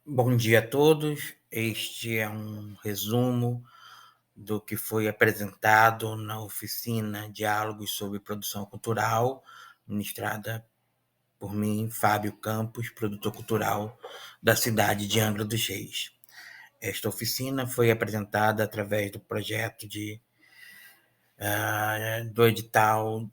Bom dia a todos. Este é um resumo do que foi apresentado na oficina Diálogos sobre Produção Cultural, ministrada por mim, Fábio Campos, produtor cultural da cidade de Angra dos Reis. Esta oficina foi apresentada através do projeto do edital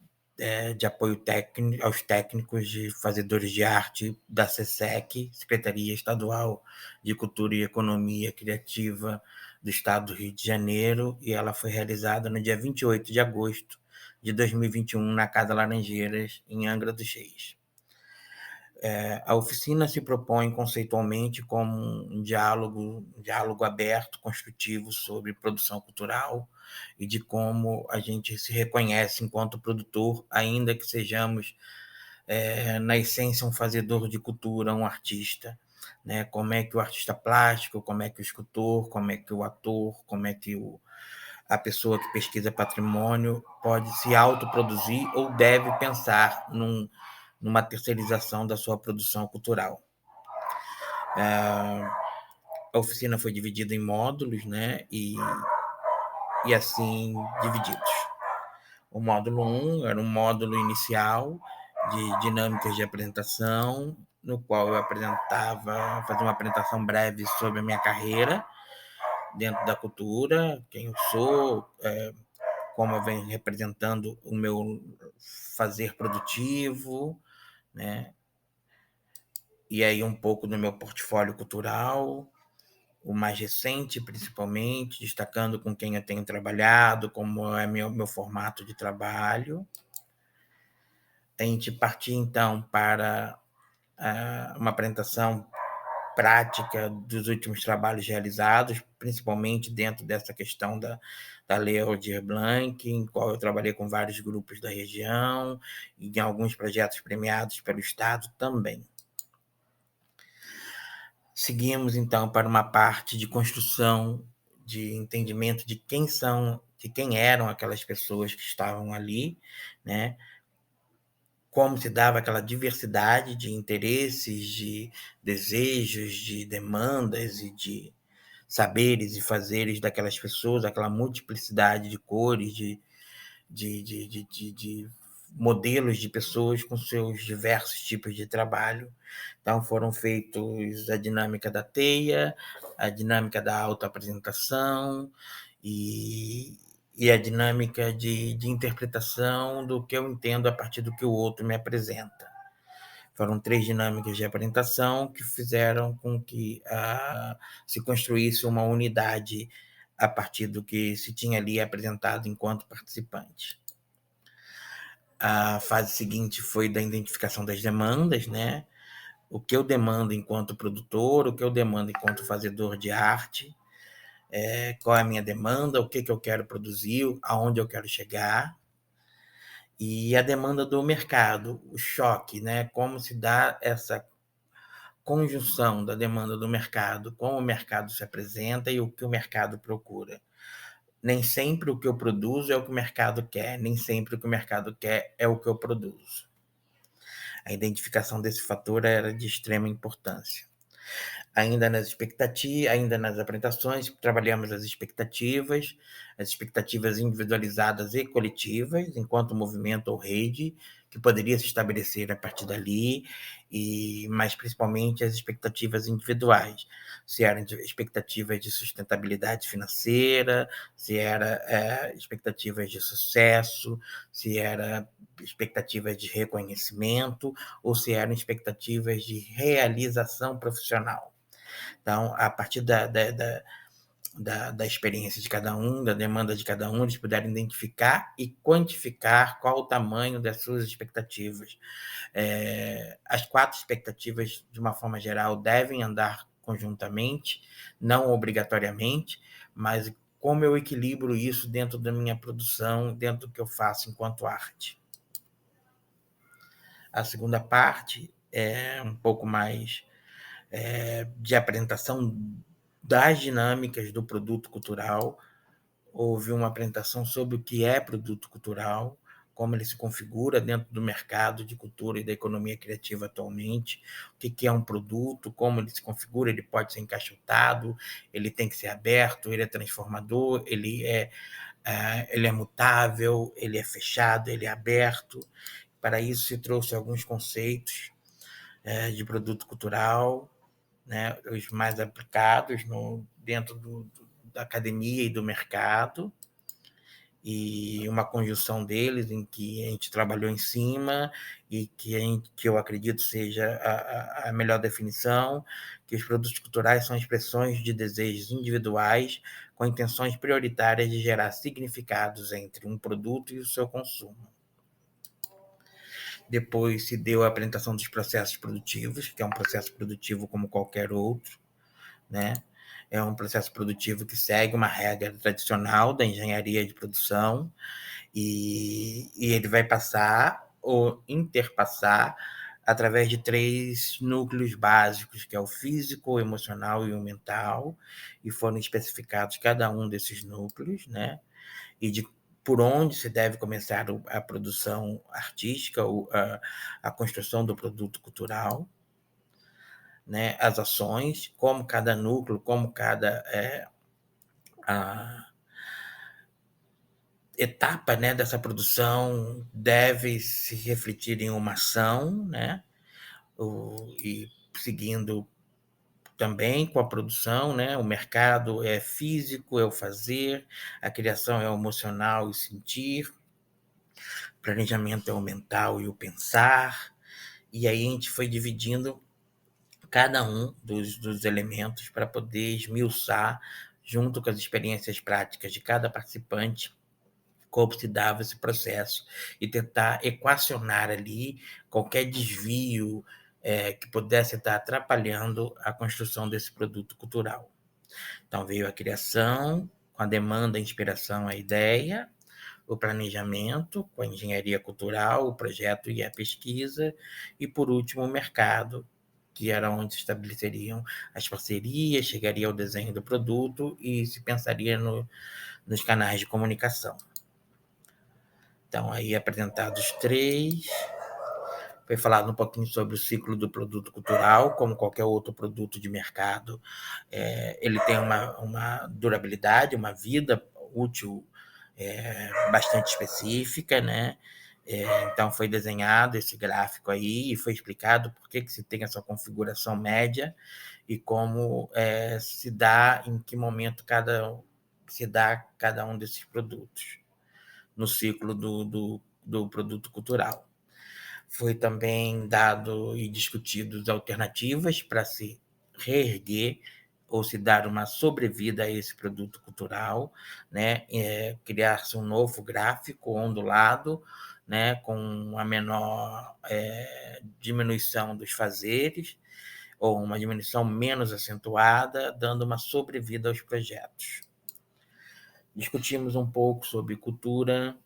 de apoio técnico aos técnicos de fazedores de arte da SESEC, Secretaria Estadual de Cultura e Economia Criativa do Estado do Rio de Janeiro, e ela foi realizada no dia 28 de agosto de 2021 na Casa Laranjeiras, em Angra dos Reis. A oficina se propõe conceitualmente como um diálogo aberto, construtivo sobre produção cultural e de como a gente se reconhece enquanto produtor, ainda que sejamos, na essência, um fazedor de cultura, um artista. Né? Como é que o artista plástico, como é que o escultor, como é que o ator, como é que a pessoa que pesquisa patrimônio pode se autoproduzir ou deve pensar numa terceirização da sua produção cultural. A oficina foi dividida em módulos, né? E assim divididos. O módulo 1 era um módulo inicial de dinâmicas de apresentação, no qual eu fazia uma apresentação breve sobre a minha carreira dentro da cultura, quem eu sou, como eu venho representando o meu fazer produtivo, né? E aí um pouco do meu portfólio cultural, o mais recente, principalmente, destacando com quem eu tenho trabalhado, como é meu formato de trabalho. A gente partir, então, para uma apresentação prática dos últimos trabalhos realizados, principalmente dentro dessa questão da Lei Aldir Blanc, em qual eu trabalhei com vários grupos da região e em alguns projetos premiados pelo Estado também. Seguimos, então, para uma parte de construção, de entendimento de quem eram aquelas pessoas que estavam ali, né? Como se dava aquela diversidade de interesses, de desejos, de demandas e de saberes e fazeres daquelas pessoas, aquela multiplicidade de cores, de modelos de pessoas com seus diversos tipos de trabalho. Então, foram feitos a dinâmica da teia, a dinâmica da autoapresentação e a dinâmica de interpretação do que eu entendo a partir do que o outro me apresenta. Foram 3 dinâmicas de apresentação que fizeram com que se construísse uma unidade a partir do que se tinha ali apresentado enquanto participante. A fase seguinte foi da identificação das demandas, né? O que eu demando enquanto produtor, o que eu demando enquanto fazedor de arte, qual é a minha demanda, o que eu quero produzir, aonde eu quero chegar, e a demanda do mercado, o choque, né? Como se dá essa conjunção da demanda do mercado, como o mercado se apresenta e o que o mercado procura. Nem sempre o que eu produzo é o que o mercado quer, nem sempre o que o mercado quer é o que eu produzo. A identificação desse fator era de extrema importância. Ainda nas apresentações, trabalhamos as expectativas individualizadas e coletivas, enquanto movimento ou rede, que poderia se estabelecer a partir dali, mas principalmente as expectativas individuais, se eram expectativas de sustentabilidade financeira, se eram expectativas de sucesso, se eram expectativas de reconhecimento, ou se eram expectativas de realização profissional. Então, a partir da experiência de cada um, da demanda de cada um, eles puderam identificar e quantificar qual o tamanho das suas expectativas. As 4 expectativas, de uma forma geral, devem andar conjuntamente, não obrigatoriamente, mas como eu equilibro isso dentro da minha produção, dentro do que eu faço enquanto arte. A segunda parte é um pouco mais de apresentação das dinâmicas do produto cultural. Houve uma apresentação sobre o que é produto cultural, como ele se configura dentro do mercado de cultura e da economia criativa atualmente, o que é um produto, como ele se configura, ele pode ser encaixotado, ele tem que ser aberto, ele é transformador, ele é mutável, ele é fechado, ele é aberto. Para isso se trouxe alguns conceitos de produto cultural, né, os mais aplicados dentro da academia e do mercado, e uma conjunção deles em que a gente trabalhou em cima e que eu acredito seja a melhor definição, que os produtos culturais são expressões de desejos individuais com intenções prioritárias de gerar significados entre um produto e o seu consumo. Depois se deu a apresentação dos processos produtivos, que é um processo produtivo como qualquer outro, né? É um processo produtivo que segue uma regra tradicional da engenharia de produção, e ele vai passar ou interpassar através de 3 núcleos básicos, que é o físico, o emocional e o mental, e foram especificados cada um desses núcleos, né? E de por onde se deve começar a produção artística, a construção do produto cultural, né? As ações, como cada núcleo, como cada a etapa, né, dessa produção deve se refletir em uma ação, né, e seguindo também com a produção, né, o mercado é físico, é o fazer, a criação é o emocional e sentir, o planejamento é o mental e o pensar, e aí a gente foi dividindo cada um dos elementos para poder esmiuçar, junto com as experiências práticas de cada participante, como se dava esse processo e tentar equacionar ali qualquer desvio que pudesse estar atrapalhando a construção desse produto cultural. Então veio a criação, com a demanda, a inspiração, a ideia, o planejamento, com a engenharia cultural, o projeto e a pesquisa, e por último o mercado, que era onde se estabeleceriam as parcerias, chegaria ao desenho do produto e se pensaria nos canais de comunicação. Então, aí apresentados 3, foi falado um pouquinho sobre o ciclo do produto cultural, como qualquer outro produto de mercado. Ele tem uma durabilidade, uma vida útil bastante específica, né? Então, foi desenhado esse gráfico aí e foi explicado por que se tem essa configuração média e como se dá, em que momento se dá cada um desses produtos no ciclo do produto cultural. Foi também dado e discutido alternativas para se reerguer ou se dar uma sobrevida a esse produto cultural, né? Criar-se um novo gráfico ondulado, né? Com a menor diminuição dos fazeres, ou uma diminuição menos acentuada, dando uma sobrevida aos projetos. Discutimos um pouco sobre cultura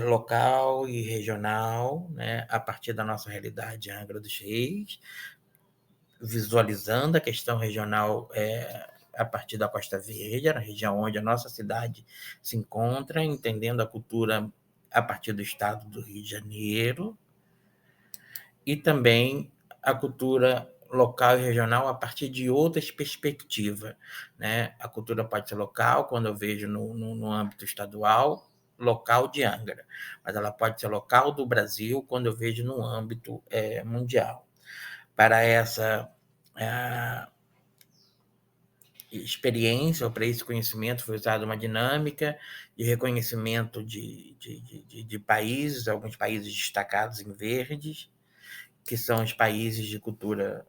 local e regional, né, a partir da nossa realidade Angra dos Reis, visualizando a questão regional a partir da Costa Verde, a região onde a nossa cidade se encontra, entendendo a cultura a partir do estado do Rio de Janeiro, e também a cultura local e regional a partir de outras perspectivas, né? A cultura pode ser local, quando eu vejo no âmbito estadual, local de Angra, mas ela pode ser local do Brasil, quando eu vejo no âmbito mundial. Para essa experiência, ou para esse conhecimento, foi usada uma dinâmica de reconhecimento de países, alguns países destacados em verdes, que são os países de cultura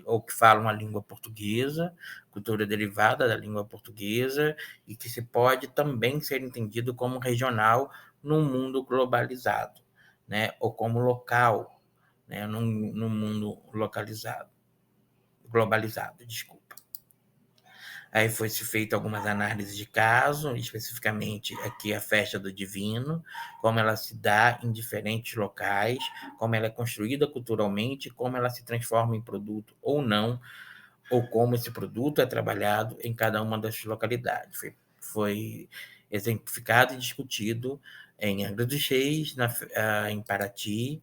ou que falam a língua portuguesa, cultura derivada da língua portuguesa, e que se pode também ser entendido como regional num mundo globalizado, né? Ou como local, né? Num mundo globalizado, desculpa. Aí foi-se feito algumas análises de caso, especificamente aqui a festa do divino, como ela se dá em diferentes locais, como ela é construída culturalmente, como ela se transforma em produto ou não, ou como esse produto é trabalhado em cada uma das localidades. Foi exemplificado e discutido em Angra dos Reis, em Paraty,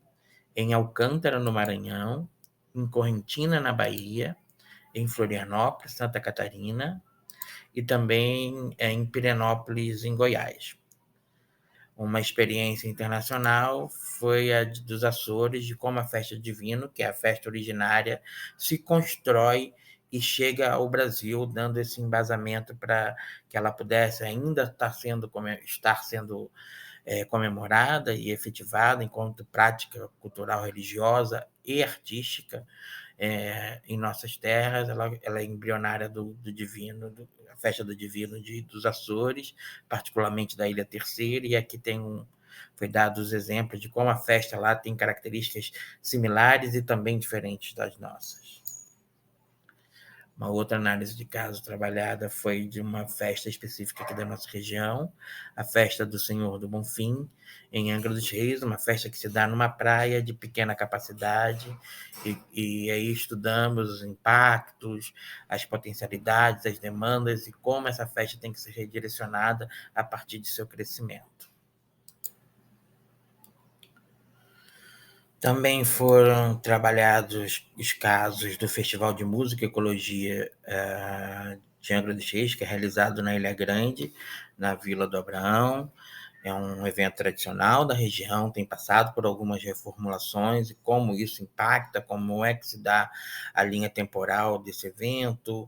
em Alcântara, no Maranhão, em Correntina, na Bahia, em Florianópolis, Santa Catarina, e também em Pirenópolis, em Goiás. Uma experiência internacional foi a dos Açores, de como a festa do Divino, que é a festa originária, se constrói e chega ao Brasil, dando esse embasamento para que ela pudesse ainda estar sendo comemorada e efetivada enquanto prática cultural, religiosa e artística em nossas terras. Ela é embrionária do Divino, a festa do Divino dos Açores, particularmente da Ilha Terceira, e aqui foi dados os exemplos de como a festa lá tem características similares e também diferentes das nossas. Uma outra análise de caso trabalhada foi de uma festa específica aqui da nossa região, a festa do Senhor do Bonfim, em Angra dos Reis, uma festa que se dá numa praia de pequena capacidade, e aí estudamos os impactos, as potencialidades, as demandas e como essa festa tem que ser redirecionada a partir de seu crescimento. Também foram trabalhados os casos do Festival de Música e Ecologia de Angra dos Reis, que é realizado na Ilha Grande, na Vila do Abraão. É um evento tradicional da região, tem passado por algumas reformulações, e como isso impacta, como é que se dá a linha temporal desse evento,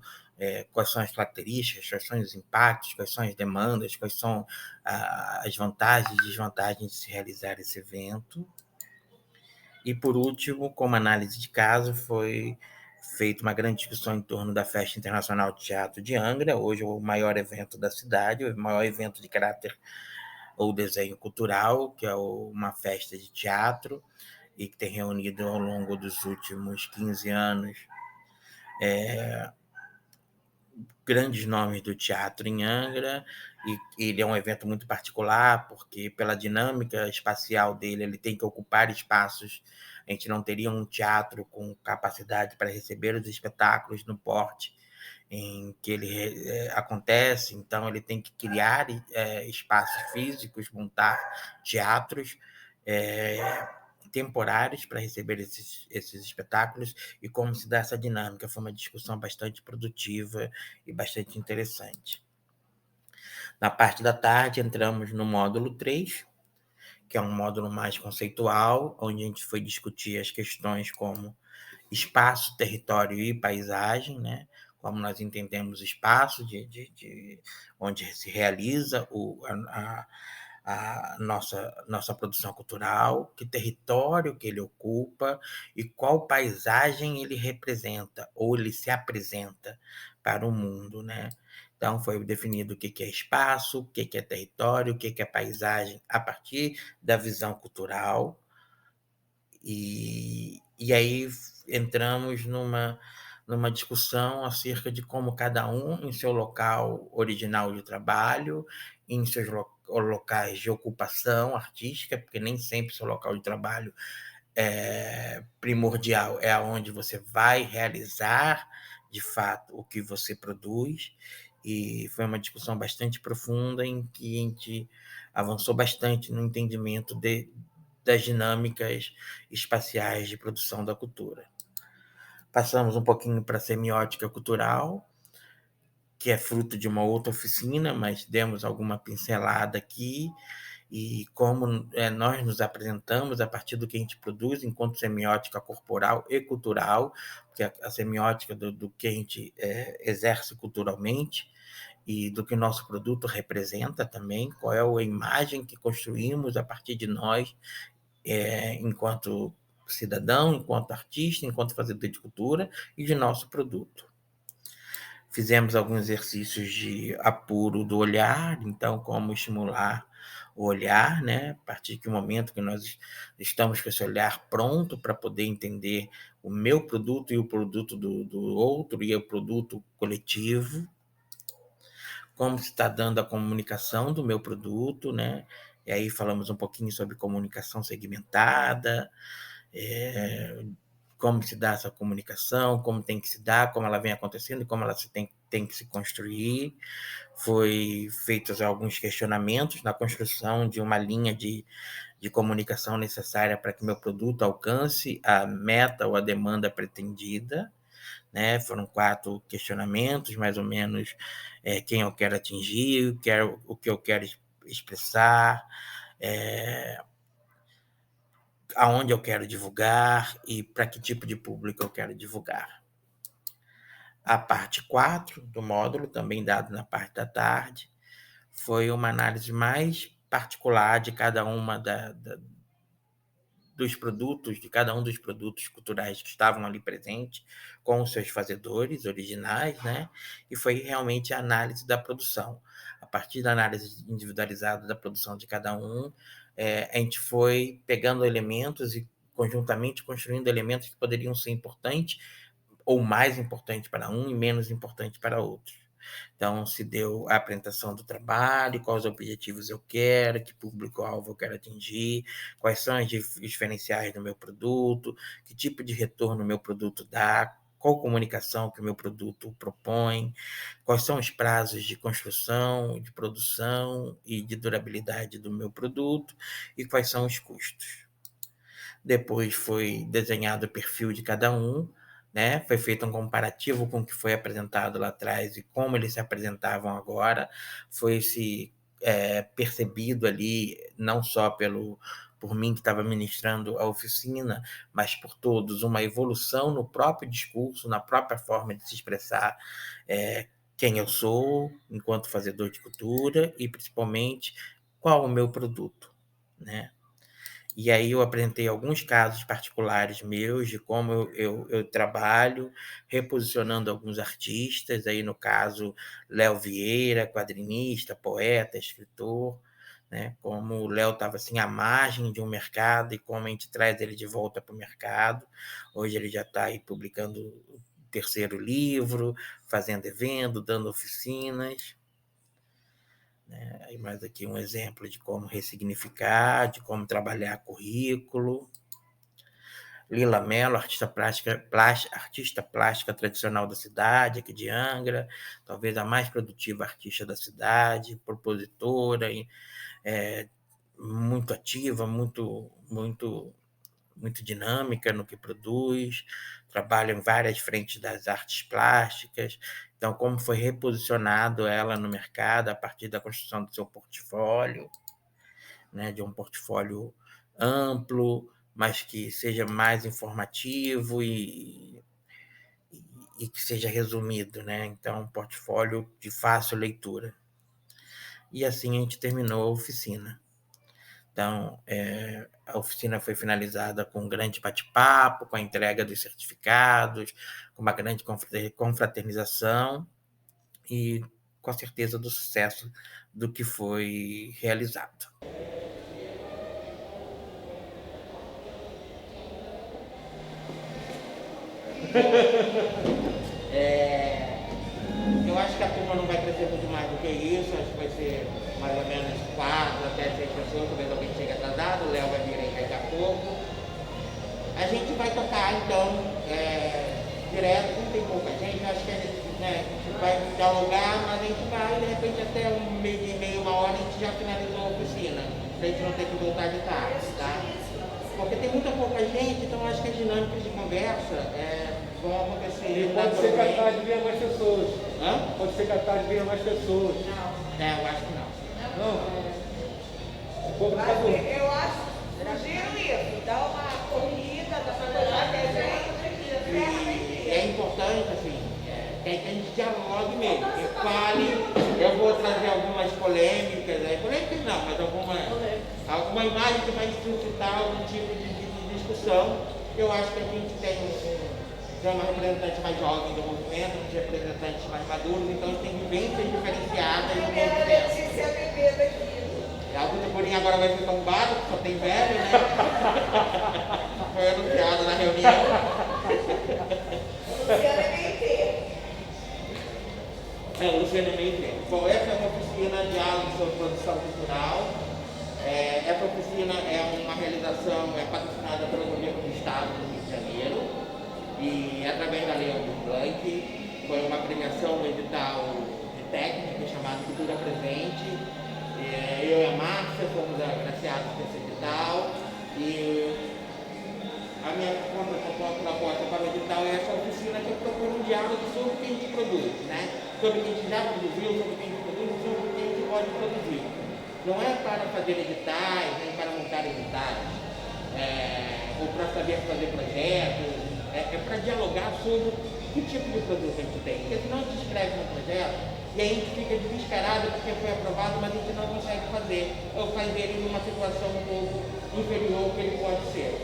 quais são as características, quais são os impactos, quais são as demandas, quais são as vantagens e desvantagens de se realizar esse evento. E, por último, como análise de caso, foi feita uma grande discussão em torno da Festa Internacional de Teatro de Angra, hoje o maior evento da cidade, o maior evento de caráter ou desenho cultural, que é uma festa de teatro, e que tem reunido ao longo dos últimos 15 anos grandes nomes do teatro em Angra, e ele é um evento muito particular, porque pela dinâmica espacial dele, ele tem que ocupar espaços. A gente não teria um teatro com capacidade para receber os espetáculos no porte em que ele acontece, então ele tem que criar espaços físicos, montar teatros temporários para receber esses espetáculos, e como se dá essa dinâmica. Foi uma discussão bastante produtiva e bastante interessante. Na parte da tarde, entramos no módulo 3, que é um módulo mais conceitual, onde a gente foi discutir as questões como espaço, território e paisagem, né? Como nós entendemos o espaço onde se realiza a nossa produção cultural, que território que ele ocupa e qual paisagem ele representa ou ele se apresenta para o mundo, né? Então, foi definido o que é espaço, o que é território, o que é paisagem, a partir da visão cultural. E aí entramos numa discussão acerca de como cada um, em seu local original de trabalho, em seus locais de ocupação artística, porque nem sempre seu local de trabalho primordial é aonde você vai realizar, de fato, o que você produz. E foi uma discussão bastante profunda em que a gente avançou bastante no entendimento das dinâmicas espaciais de produção da cultura. Passamos um pouquinho para a semiótica cultural, que é fruto de uma outra oficina, mas demos alguma pincelada aqui, e como nós nos apresentamos a partir do que a gente produz enquanto semiótica corporal e cultural, que é a semiótica do que a gente exerce culturalmente, e do que o nosso produto representa também, qual é a imagem que construímos a partir de nós, enquanto cidadão, enquanto artista, enquanto fazedor de cultura e de nosso produto. Fizemos alguns exercícios de apuro do olhar, então como estimular o olhar, né? A partir do momento que nós estamos com esse olhar pronto para poder entender o meu produto e o produto do outro e o produto coletivo, como se está dando a comunicação do meu produto, né? E aí falamos um pouquinho sobre comunicação segmentada, como se dá essa comunicação, como tem que se dar, como ela vem acontecendo e como ela tem que se construir. Foi feitos alguns questionamentos na construção de uma linha de comunicação necessária para que meu produto alcance a meta ou a demanda pretendida, né? Foram 4 questionamentos, mais ou menos, quem eu quero atingir, o que eu quero expressar, aonde eu quero divulgar e para que tipo de público eu quero divulgar. A parte 4 do módulo, também dado na parte da tarde, foi uma análise mais particular de cada uma dos produtos, de cada um dos produtos culturais que estavam ali presentes, com os seus fazedores originais, né? E foi realmente a análise da produção. A partir da análise individualizada da produção de cada um, a gente foi pegando elementos e conjuntamente construindo elementos que poderiam ser importantes ou mais importantes para um e menos importantes para outros. Então, se deu a apresentação do trabalho, quais objetivos eu quero, que público-alvo eu quero atingir, quais são os diferenciais do meu produto, que tipo de retorno o meu produto dá, qual comunicação que o meu produto propõe, quais são os prazos de construção, de produção e de durabilidade do meu produto e quais são os custos. Depois foi desenhado o perfil de cada um, né? Foi feito um comparativo com o que foi apresentado lá atrás e como eles se apresentavam agora. Foi se percebido ali, não só por mim que estava ministrando a oficina, mas por todos, uma evolução no próprio discurso, na própria forma de se expressar quem eu sou enquanto fazedor de cultura e, principalmente, qual o meu produto, né? E aí eu apresentei alguns casos particulares meus de como eu trabalho, reposicionando alguns artistas, aí no caso Léo Vieira, quadrinista, poeta, escritor, né? Como o Léo estava assim à margem de um mercado e como a gente traz ele de volta para o mercado. Hoje ele já está aí publicando o 3º livro, fazendo evento, dando oficinas. Aí mais aqui um exemplo de como ressignificar, de como trabalhar currículo. Lila Mello, artista plástica tradicional da cidade, aqui de Angra, talvez a mais produtiva artista da cidade, propositora, muito ativa, muito dinâmica no que produz, trabalha em várias frentes das artes plásticas. Então, como foi reposicionado ela no mercado a partir da construção do seu portfólio, né, de um portfólio amplo, mas que seja mais informativo e que seja resumido, né? Então, um portfólio de fácil leitura. E assim a gente terminou a oficina. Então, a oficina foi finalizada com um grande bate-papo, com a entrega dos certificados, com uma grande confraternização e, com certeza, do sucesso do que foi realizado. Eu acho que a turma não vai crescer muito mais do que isso, acho que vai ser mais ou menos 4 até 6 pessoas, talvez alguém chegue atrasado, o Léo vai vir aí daqui a pouco. A gente vai tocar, então, direto, não tem pouca gente, acho que a gente vai dialogar, mas a gente vai, de repente, até uma hora, a gente já finalizou a oficina, pra gente não ter que voltar de tarde, tá? Porque tem muita pouca gente, então acho que as dinâmicas de conversa vão acontecer. E pode ser capaz de vir mais pessoas. Hã? Pode ser capaz de vir mais pessoas. Não. Eu acho que não. Não? O povo tá bom. Eu acho, sugiro isso, dá uma corrida, dá pra levar até gente. E é importante, assim, que a gente dialogue mesmo, que fale. Eu vou trazer algumas polêmicas, polêmicas não, mas alguma imagem que vai suscitar algum tipo de discussão. Eu acho que a gente tem uma representante mais jovem do movimento, uns representantes mais maduros, então a gente tem vivências diferenciadas no movimento. Letícia bebida aqui. A Luta Purinha agora vai ser tombada, porque só tem velho, né? Foi anunciado na reunião. Luciana é meio termo. Luciana é meio termo. Bom, essa é uma oficina de diálogo sobre produção cultural. Essa oficina é uma realização, patrocinada pelo governo do Estado do Rio de Janeiro, e através da Lei Aldir Blanc. foi uma premiação, um edital de técnica chamado Cultura Presente. Eu e a Márcia fomos agraciados com esse edital e a minha proposta para o edital é essa oficina que propõe um diálogo sobre o que a gente produz, né? Sobre o que a gente já produziu, sobre o que a gente produz, sobre o que a gente pode produzir. Não é para fazer editais, nem para montar editais, ou para saber fazer projetos, é para dialogar sobre que tipo de produto a gente tem. Porque senão a gente escreve um projeto e a gente fica desesperado porque foi aprovado, mas a gente não consegue fazer, ou faz ele numa situação um pouco inferior ao que ele pode ser.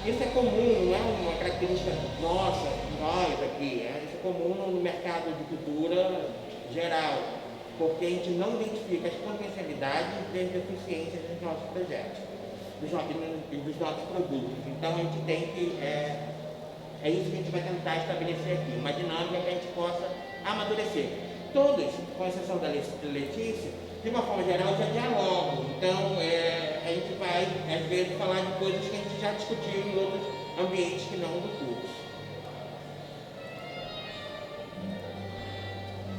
Isso é comum, não é uma característica nossa, nós aqui, isso é comum no mercado de cultura geral, porque a gente não identifica as potencialidades e as deficiências dos nossos projetos, dos nossos produtos. Então a gente tem que, é isso que a gente vai tentar estabelecer aqui, uma dinâmica que a gente possa amadurecer. Todos, com exceção da Letícia, de uma forma geral, já dialogam. Então, a gente vai, às vezes, falar de coisas que a gente já discutiu em outros ambientes que não do curso.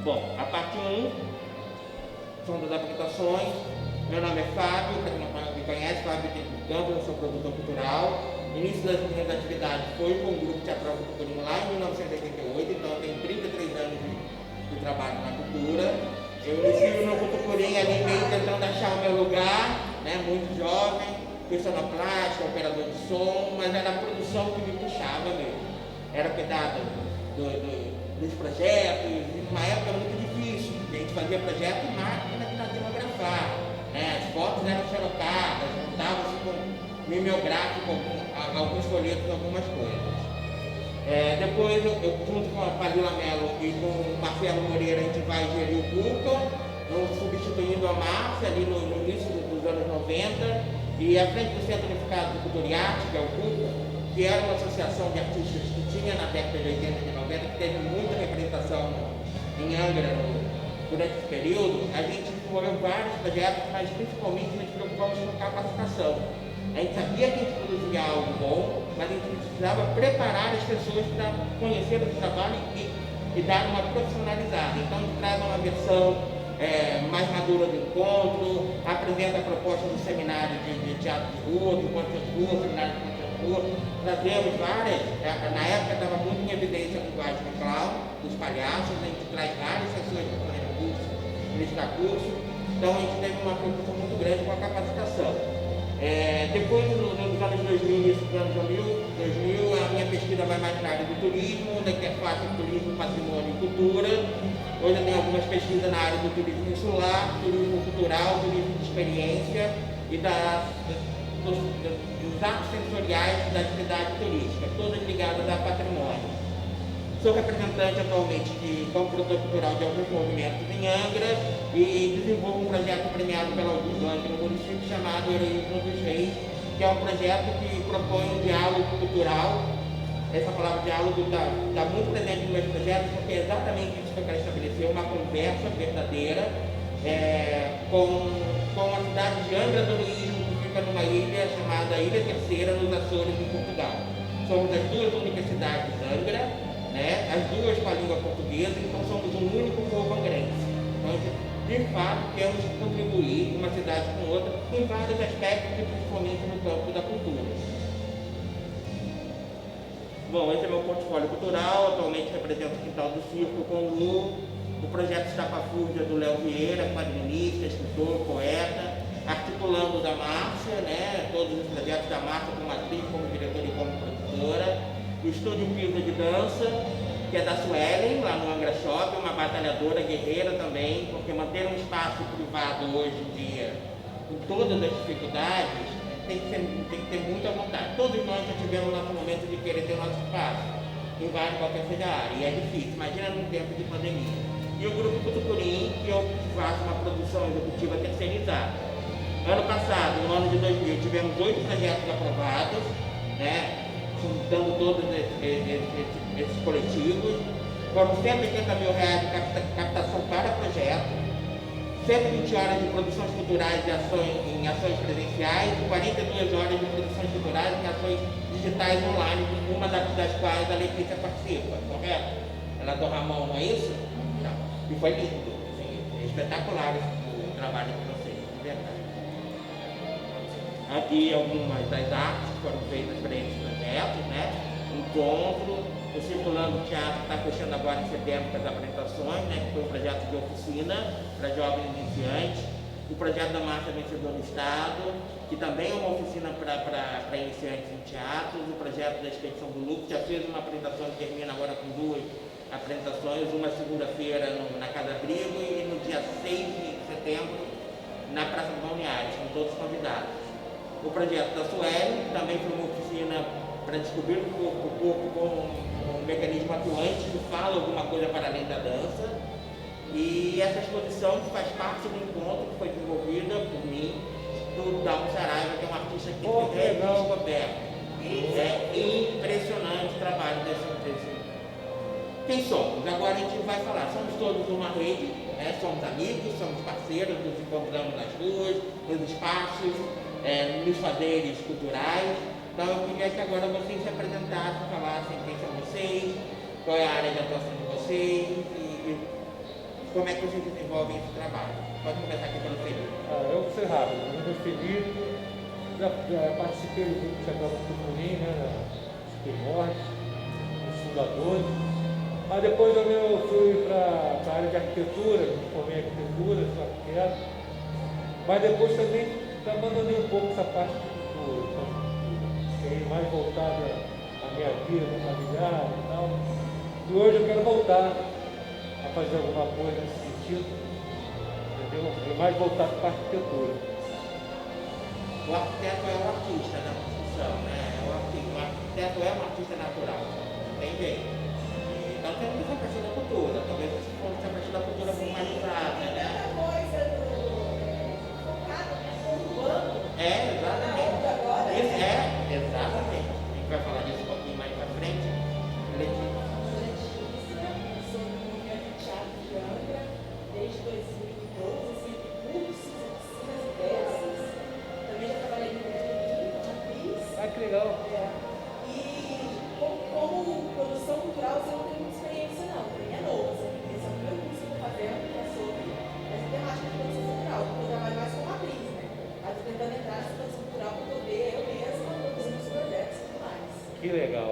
Bom, a parte 1 são das apresentações. Meu nome é Fábio, para quem não me conhece, Fábio tem Campos, eu sou produtor cultural. O início das minhas atividades foi com o grupo Teatro Culturinho lá em 1988, então eu tenho 33 anos de trabalho na cultura. Eu inicio no Cutucurim ali meio tentando achar o meu lugar, né, muito jovem, personoplasta, operador de som, mas era a produção que me puxava mesmo. Era cuidar dos projetos, numa época muito difícil, a gente fazia projeto em máquina de datilografar, né, as fotos eram xerocadas, montava-se com mimeográfico, alguns folhetos, algumas coisas. Depois, eu junto com a Palila Mello e com o Marcelo Moreira, a gente vai gerir o CUCA, substituindo a Márcia ali no início dos anos 90, e à frente do Centro Unificado de Cultura e Arte, que é o CUCA, que era uma associação de artistas que tinha na década de 80 e de 90, que teve muita representação em Angra durante esse período. A gente desenvolveu vários projetos, mas principalmente nos preocupamos com capacitação. A gente sabia que a gente produzia algo bom, mas a gente precisava preparar as pessoas para conhecer o trabalho e dar uma profissionalizada. Então a gente traz uma versão mais madura do encontro, apresenta a proposta do seminário de teatro de rua, do encontro de rua, seminário de encontro de rua. Trazemos várias, na época estava muito em evidência a linguagem do clown, dos palhaços, a gente traz várias sessões para fazer curso, ministrar curso. Então a gente teve uma preocupação muito grande com a capacitação. Depois, nos anos 2000, início dos anos 2000, a minha pesquisa vai mais na área do turismo, da interface turismo, patrimônio e cultura. Hoje eu tenho algumas pesquisas na área do turismo insular, turismo cultural, turismo de experiência e dos atos sensoriais da atividade turística, todas ligadas a patrimônio. Sou representante atualmente como produtor cultural de alguns movimentos em Angra e desenvolvo um projeto premiado pela Augusto Angra no município chamado Heroísmo dos Reis, que é um projeto que propõe um diálogo cultural. Essa palavra diálogo está muito presente nos meus projetos, porque é exatamente isso que eu quero estabelecer, uma conversa verdadeira com a cidade de Angra do Heroísmo, que fica numa ilha chamada Ilha Terceira, nos Açores, em Portugal. Somos as duas universidades de Angra, né? As duas com a língua portuguesa, então somos um único povo angrense. Então, de fato, temos que contribuir uma cidade com outra em vários aspectos, e principalmente no campo da cultura. Bom, esse é meu portfólio cultural, atualmente represento o Quintal do Circo com o Lu, o projeto Estapafúrdia do Léo Vieira, quadrinista, escritor, poeta, articulando da Márcia, né? Todos os projetos da Márcia como atriz, como diretora e como produtora. O Estúdio Pisa de Dança, que é da Suelen, lá no Angra Shop, uma batalhadora guerreira também, porque manter um espaço privado hoje em dia, com todas as dificuldades, tem que ter muita vontade. Todos nós já tivemos nosso momento de querer ter nosso espaço, em várias qualquer seja a área, e é difícil, imagina num tempo de pandemia. E o Grupo Cutucurim, que eu faço uma produção executiva terceirizada. Ano passado, no ano de 2000, tivemos 8 projetos aprovados, né? Juntando todos esses coletivos, foram R$180 mil de captação para projeto, 120 horas de produções culturais em ações presenciais e 42 horas de produções culturais em ações digitais online, uma das quais a Letícia participa, correto? Ela do Ramon, não é isso? Então, e foi lindo, assim, espetacular o trabalho de vocês, de verdade. Aqui algumas das artes que foram feitas para esses projetos, né? Encontro, o Circulando Teatro está fechando agora em setembro com as apresentações, né? Que foi um projeto de oficina para jovens iniciantes. O projeto da Marcha Vencedor do Estado, que também é uma oficina para iniciantes em teatro. O projeto da Expedição do Lucro já fez uma apresentação que termina agora com 2 apresentações, uma segunda-feira na Casa Abrigo e no dia 6 de setembro na Praça do Balneário, são todos convidados. O projeto da Sueli, que também foi uma oficina para descobrir o corpo com um mecanismo atuante que fala alguma coisa para além da dança. E essa exposição faz parte do encontro que foi desenvolvida por mim, do Dalmo Saraiva, que é um artista que é descoberto. É impressionante o trabalho desse. Quem somos? Agora a gente vai falar, somos todos uma rede, né? Somos amigos, somos parceiros, nos encontramos nas ruas, nos espaços, nos fazeres culturais. Então eu queria que agora vocês se apresentassem, falassem quem são vocês, qual é a área de atuação de vocês e como é que vocês desenvolvem esse trabalho. Pode começar aqui pelo Felipe. Eu vou ser rápido. Meu nome é Felipe, já participei do grupo Chapéu Tucurim, né, dos primórdios, dos fundadores. Mas depois eu fui para a área de arquitetura, me formei em arquitetura, sou arquiteto. Mas depois também abandonei um pouco essa parte de cultura. Fiquei mais voltada à minha vida familiar e tal. E hoje eu quero voltar a fazer alguma coisa nesse sentido, entendeu? E mais voltado para a arquitetura. O arquiteto é um artista na construção, né? O arquiteto é um artista natural, não tem jeito. Então tem que ser a partir da cultura, talvez se fosse a partir da cultura humanizada, né? Exatamente. Exatamente. A gente vai falar disso um pouquinho mais pra frente. Desde 2012, sempre cursos, oficinas e peças. Também já trabalhei no Rio, na atriz. Que legal. E como produção cultural, eu não tenho muita experiência, não. Para mim é novo. Esse é o primeiro curso que eu estou fazendo, que é sobre essa temática de produção cultural. Porque eu trabalho mais como atriz, né? Mas estou tentando entrar nessa produção cultural para poder eu mesma produzir os projetos e tudo mais. Que legal.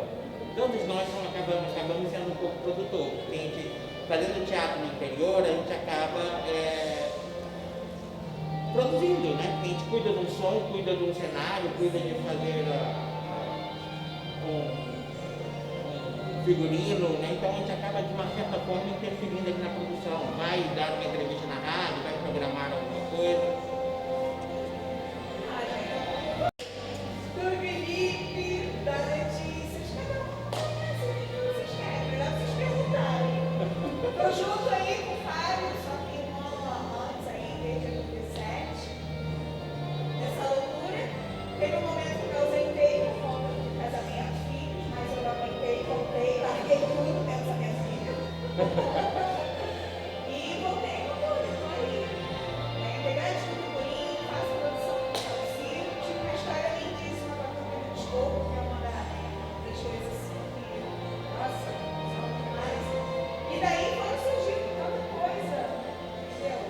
Todos nós acabamos sendo um pouco produtor, porque a gente, fazendo teatro no interior, a gente acaba produzindo, né? Porque a gente cuida de um som, cuida de um cenário, cuida de fazer um figurino, né? Então a gente acaba de uma certa forma interferindo aqui na produção. Vai dar uma entrevista na rádio, vai programar alguma coisa. Do Felipe, da Letícia, cada um conhece o que vocês querem, melhor vocês perguntarem. Estou junto aí com o Fábio, só que um ano antes aí, desde 2017. Nessa loucura, teve um momento que eu ausentei por conta do casamento, filhos, mas eu não aguentei, voltei, larguei tudo, menos a minha filha. E voltei com tudo, estou aí. Pegar de tudo bonito, faço produção do que eu consigo. Tive uma história lindíssima com a Camila de Escopo, que é uma das coisas assim que, nossa, são demais. E daí foi surgindo tanta coisa, entendeu?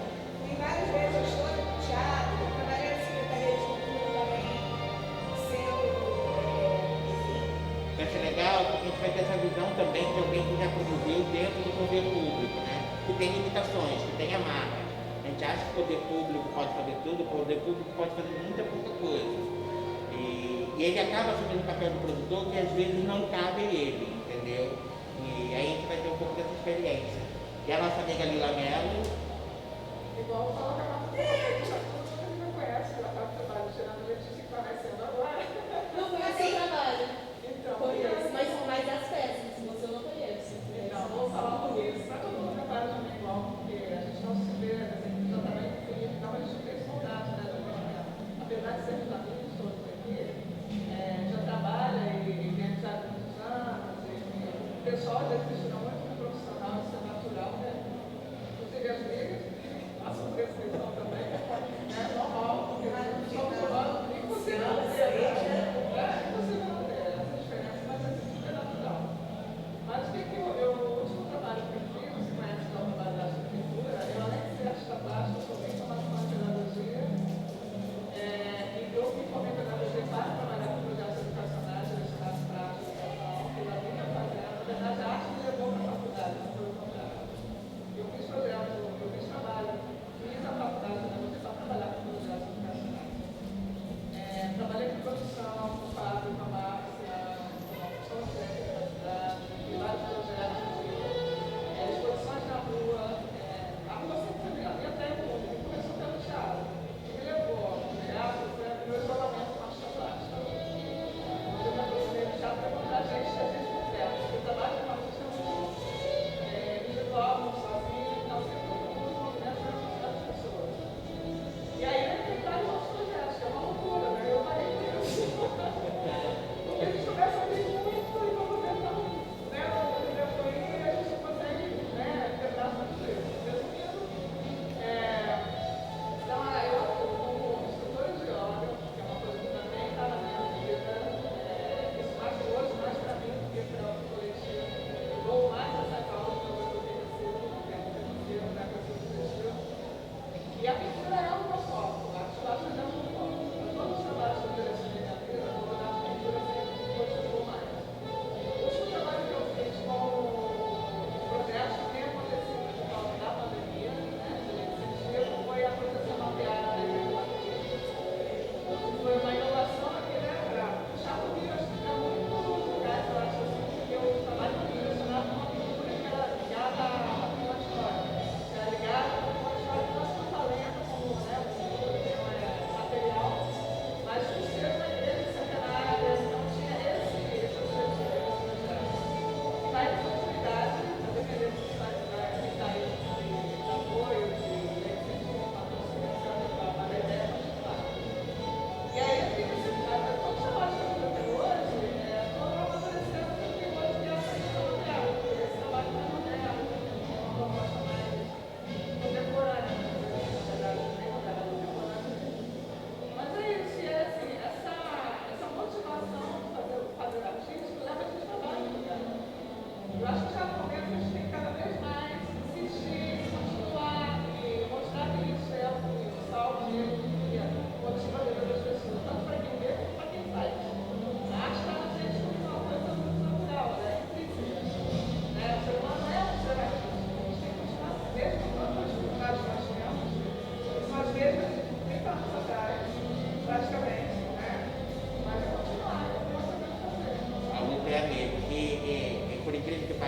Fui várias vezes à história do teatro, trabalhei na Secretaria de Cultura também, sendo, enfim. Vai ser legal porque a gente vai ter essa visão também de alguém que já produziu dentro do poder público, né? Que tem limitações, que tem amarra. A gente acha que o poder público pode fazer tudo, o poder público pode fazer muita pouca coisa. E ele acaba assumindo o papel do produtor que às vezes não cabe a ele, entendeu? E aí a gente vai ter um pouco dessa experiência. E a nossa amiga Lila Mello, Igual fala que a Marta não conhece, ela está trabalhando, tirando a Letícia que conhecendo agora. Não conheci o trabalho. Então, Conheço, mas as peças, se você não conhece. então, vamos falar por isso. Para todo mundo trabalha também igual, porque a gente não se vê, assim, já também dá uma dificuldade, né, do trabalho. Apesar de sermos amigos todos aqui, já trabalha e vem já há muitos anos, e o pessoal já existe muito profissional, isso é natural, né? Inclusive as brigas, passam por essa questão também, é normal, porque somos humanos, inclusive não ter, inclusive não ter essa diferença, mas é super natural. Mas o que eu, o último trabalho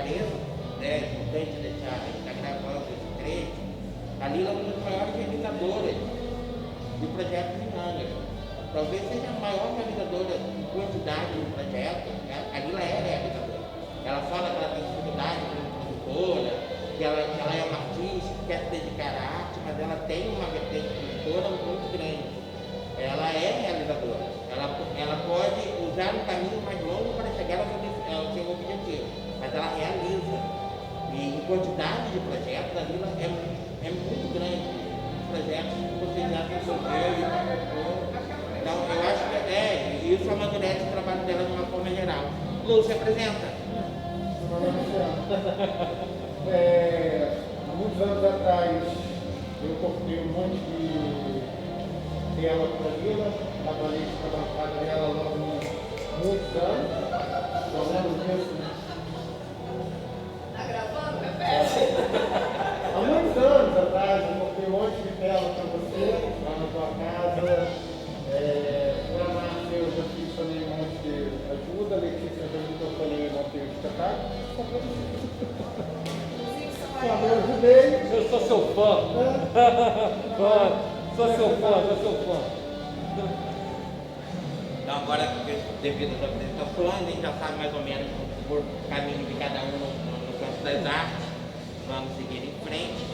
Juarez, é importante deixar, a gente está gravando esse trecho, a Lila é uma das maiores realizadoras de projetos em Angra. Talvez seja a maior realizadora de quantidade de projetos, né? A Lila é realizadora. Ela fala que ela tem dificuldade como produtora, que ela é uma artista, que quer se dedicar à arte, mas ela tem uma vertente produtora muito grande. Ela é realizadora. Ela pode usar um caminho mais longo para chegar ao seu objetivo, mas ela realiza. E em quantidade de projetos, a Lila é muito grande. Os projetos que você já desenvolveu e participou. Então, eu acho que isso amadurece o trabalho dela de uma forma geral. Lúcia, apresenta. Há muitos anos atrás, eu comprei um monte de tela para a Lila, trabalhei para a bancada dela logo há muitos anos. Eu lembro disso. Tá gravando, repete? Há muitos anos atrás, eu comprei um monte de tela para você, lá na tua casa. Para a Márcia, eu já fiz também um monte de ajuda, a Letícia já ajudou também a manter o espetáculo. Eu ajudei. Eu sou seu fã. Sou seu fã. Então agora, devido às apresentações, a gente já sabe mais ou menos o caminho de cada um no campo das artes. Vamos seguir em frente.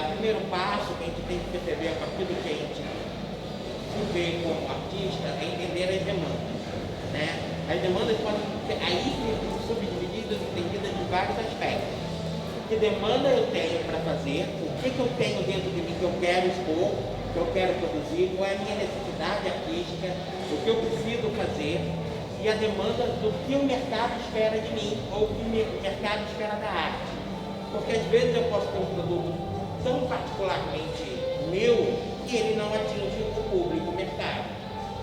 O primeiro passo que a gente tem que perceber a partir do que a gente se vê como artista é entender as demandas. Né? As demandas podem ser subdivididas, entendidas de vários aspectos. Que demanda eu tenho para fazer, o que eu tenho dentro de mim que eu quero expor, que eu quero produzir, qual é a minha necessidade artística, o que eu preciso fazer, e a demanda do que o mercado espera de mim, ou o que o mercado espera da arte. Porque às vezes eu posso ter um produto tão particularmente meu que ele não atinge o público, o mercado.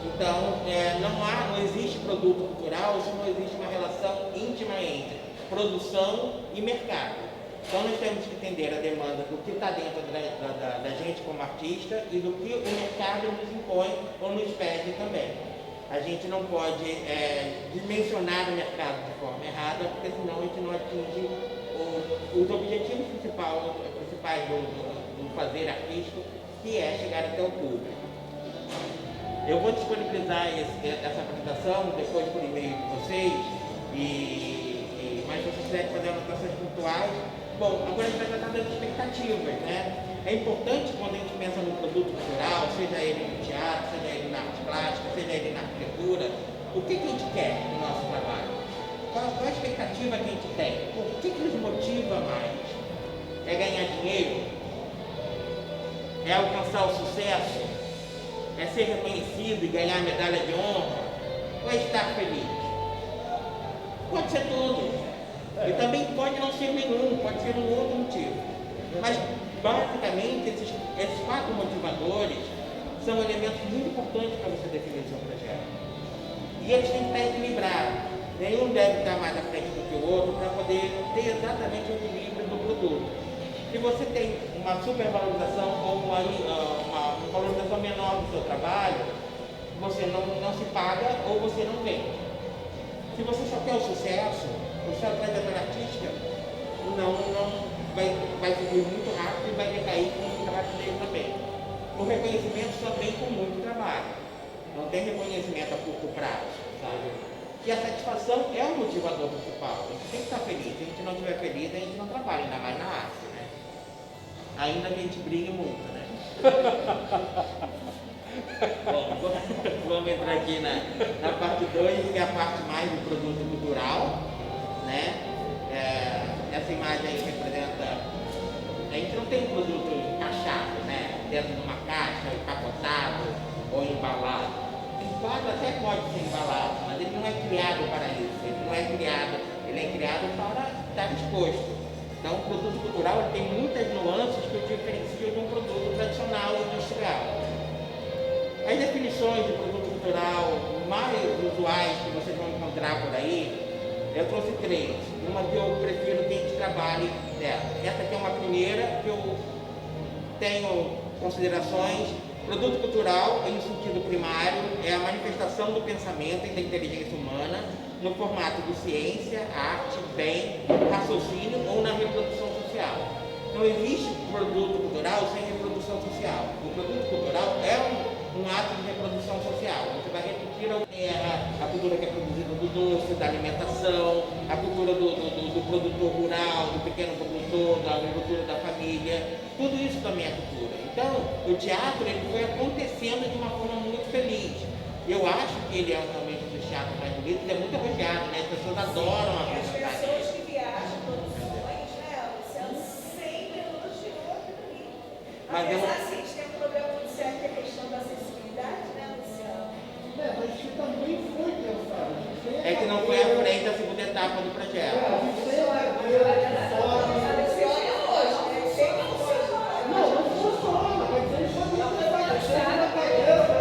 Então, não existe produto cultural se não existe uma relação íntima entre produção e mercado. Então nós temos que entender a demanda do que está dentro da gente como artista e do que o mercado nos impõe ou nos pede também. A gente não pode dimensionar o mercado de forma errada, porque senão a gente não atinge os objetivos principais do fazer artístico, que é chegar até o público. Eu vou disponibilizar essa apresentação depois por e-mail de vocês, mas se vocês quiserem fazer anotações pontuais. Bom, agora a gente vai tratar das expectativas, né? É importante quando a gente pensa no produto cultural, seja ele no teatro, seja ele na arte plástica, seja ele na arquitetura, o que a gente quer no nosso trabalho? Qual a expectativa que a gente tem? O que nos motiva mais? É ganhar dinheiro? É alcançar o sucesso? É ser reconhecido e ganhar a medalha de honra? Ou é estar feliz? Pode ser tudo. E também pode não ser nenhum, pode ser um outro motivo. Mas, basicamente, esses quatro motivadores são elementos muito importantes para você definir o seu projeto. E eles têm que estar equilibrados. Nenhum deve estar mais à frente do que o outro para poder ter exatamente o equilíbrio do produto. Se você tem uma supervalorização ou uma valorização menor do seu trabalho, você não se paga ou você não vende. Se você só quer o sucesso, o seu trajetória artística não vai subir muito rápido e vai decair com muito rápido também. O reconhecimento só vem com muito trabalho. Não tem reconhecimento a curto prazo, sabe? E a satisfação é o motivador principal. A gente tem que estar feliz. Se a gente não estiver feliz, a gente não trabalha, ainda mais na arte, né? Ainda que a gente brigue muito, né? Bom, vamos entrar aqui na parte 2, que é a parte mais do produto cultural, né? Essa imagem aí representa... A gente não tem um produto encaixado, né? Dentro de uma caixa, empacotado ou embalado. Embalado até pode ser embalado, mas ele não é criado para isso. Ele é criado para estar exposto. Então, o produto cultural tem muitas nuances que o diferenciam de um produto tradicional e industrial. As definições de produto cultural mais usuais que vocês vão encontrar por aí, eu trouxe 3. Uma que eu prefiro que a gente trabalhe dela. Essa aqui é uma primeira que eu tenho considerações. Produto cultural, em sentido primário, é a manifestação do pensamento e da inteligência humana no formato de ciência, arte, bem, raciocínio ou na reprodução social. Não existe produto cultural sem reprodução social. O produto cultural é um ato de reprodução social. Você vai repetir a cultura que é produzida do doce, da alimentação, a cultura do produtor rural, do pequeno produtor, da agricultura da família. Tudo isso também é cultura. Então, o teatro ele foi acontecendo de uma forma muito feliz. Eu acho que ele é realmente um dos teatros mais bonitos, ele é muito elogiado, né? As pessoas adoram a As publicidade. pessoas que viajam produções, né, Luciano, sempre elogiou aquilo ali. Mas Apesar assim, de ter um problema muito sério que é a questão da acessibilidade, né, Luciano? Mas isso também foi pensado. É que não foi à frente a segunda etapa do projeto. A Luciana hoje, né? Sempre funciona. Não funciona, mas eles poderiam ter feito na cadeira.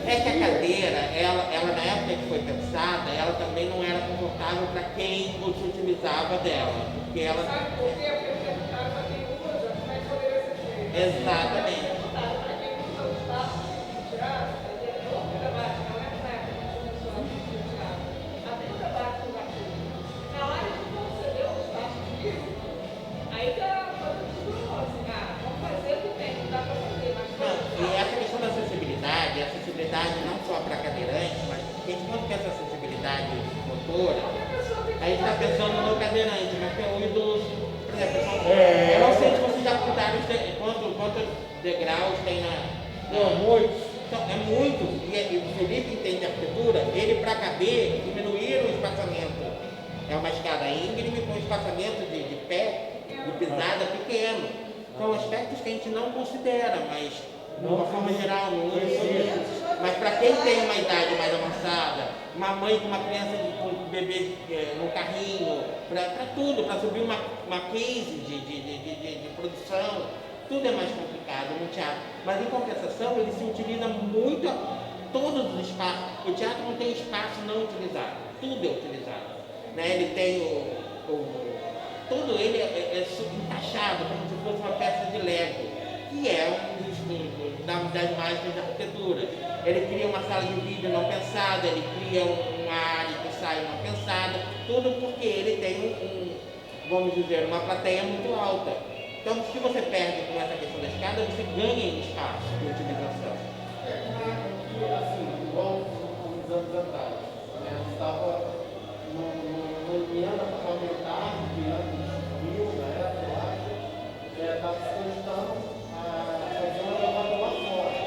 É que a cadeira, ela na época que foi pensada, ela também não era confortável para quem se utilizava dela. Porque ela. Sabe por quê? Porque eu perguntaram para quem usa, como é que poderia ser feito. Exatamente. Perguntaram para quem usa o espaço de teatro, é outro debate, não é para como funciona o teatro. Até o debate do Brasil. Na hora de conceder o espaço físico, aí que a coisa desgrudou, assim, vamos fazer o que tem, não dá para fazer, mas Não, e essa questão da acessibilidade não só para cadeirante, mas a gente quando pensa acessibilidade motora, a gente está pensando no cadeirante, mas tem o idoso, por exemplo, eu não sei se vocês já contaram quantos degraus tem na. Muitos. Então, é muito, e o Felipe entende arquitetura, ele para caber, diminuir o espaçamento. É uma escada íngreme com espaçamento de pé, de pisada pequeno. São aspectos que a gente não considera, mas de uma forma geral, não existe. Mas para quem tem uma idade mais avançada, uma mãe com uma criança com um bebê no carrinho, para tudo, para subir uma case de produção, tudo é mais complicado no teatro. Mas em compensação, ele se utiliza muito todos os espaços. O teatro não tem espaço não utilizado, tudo é utilizado. Né? Ele tem tudo ele é encaixado como se fosse uma peça de Lego, que é das mágicas da arquitetura. Ele cria uma sala de vídeo não pensada, ele cria uma área de ensaio não pensada, tudo porque ele tem vamos dizer, uma plateia muito alta. Então, se você perde com essa questão da escada, você ganha em espaço de utilização. Assim, igual uns anos atrás, né? Eu estava numa emenda parlamentar de anos 2000, na época, eu acho, estava se cogitando a fazer uma elevador lá fora,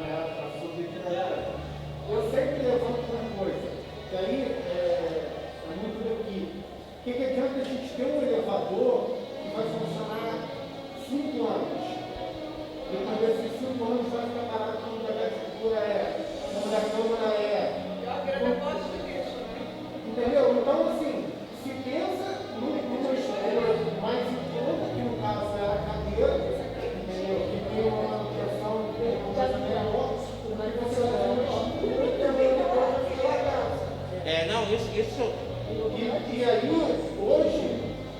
né? Para subir aqui na época. Eu sempre levanto uma coisa, que aí é muito daqui. O que adianta a gente ter um elevador que vai funcionar 5 anos? Depois desses 5 anos vai ficar parado como da agricultura como da Câmara eu gosto disso, né? Entendeu? Então, assim, se pensa numa escola mais em conta, que no caso é a cadeira, entendeu? Que tem uma manutenção, uma coisa menor, mas você vai ter uma estrutura e também depois vai ficar legal. Não, isso. E aí, hoje,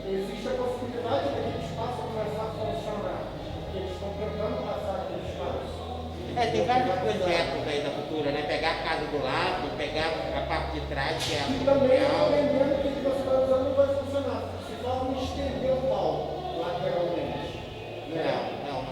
existe a possibilidade daquele espaço começar a funcionar, porque eles estão tentando passar aquele espaço. Tem vários projetos aí da cultura, né? Pegar a casa do lado, pegar a parte de trás, que é a E também real. lembrando que o que você está usando não vai funcionar. Se forma estender o palco lateralmente. Não.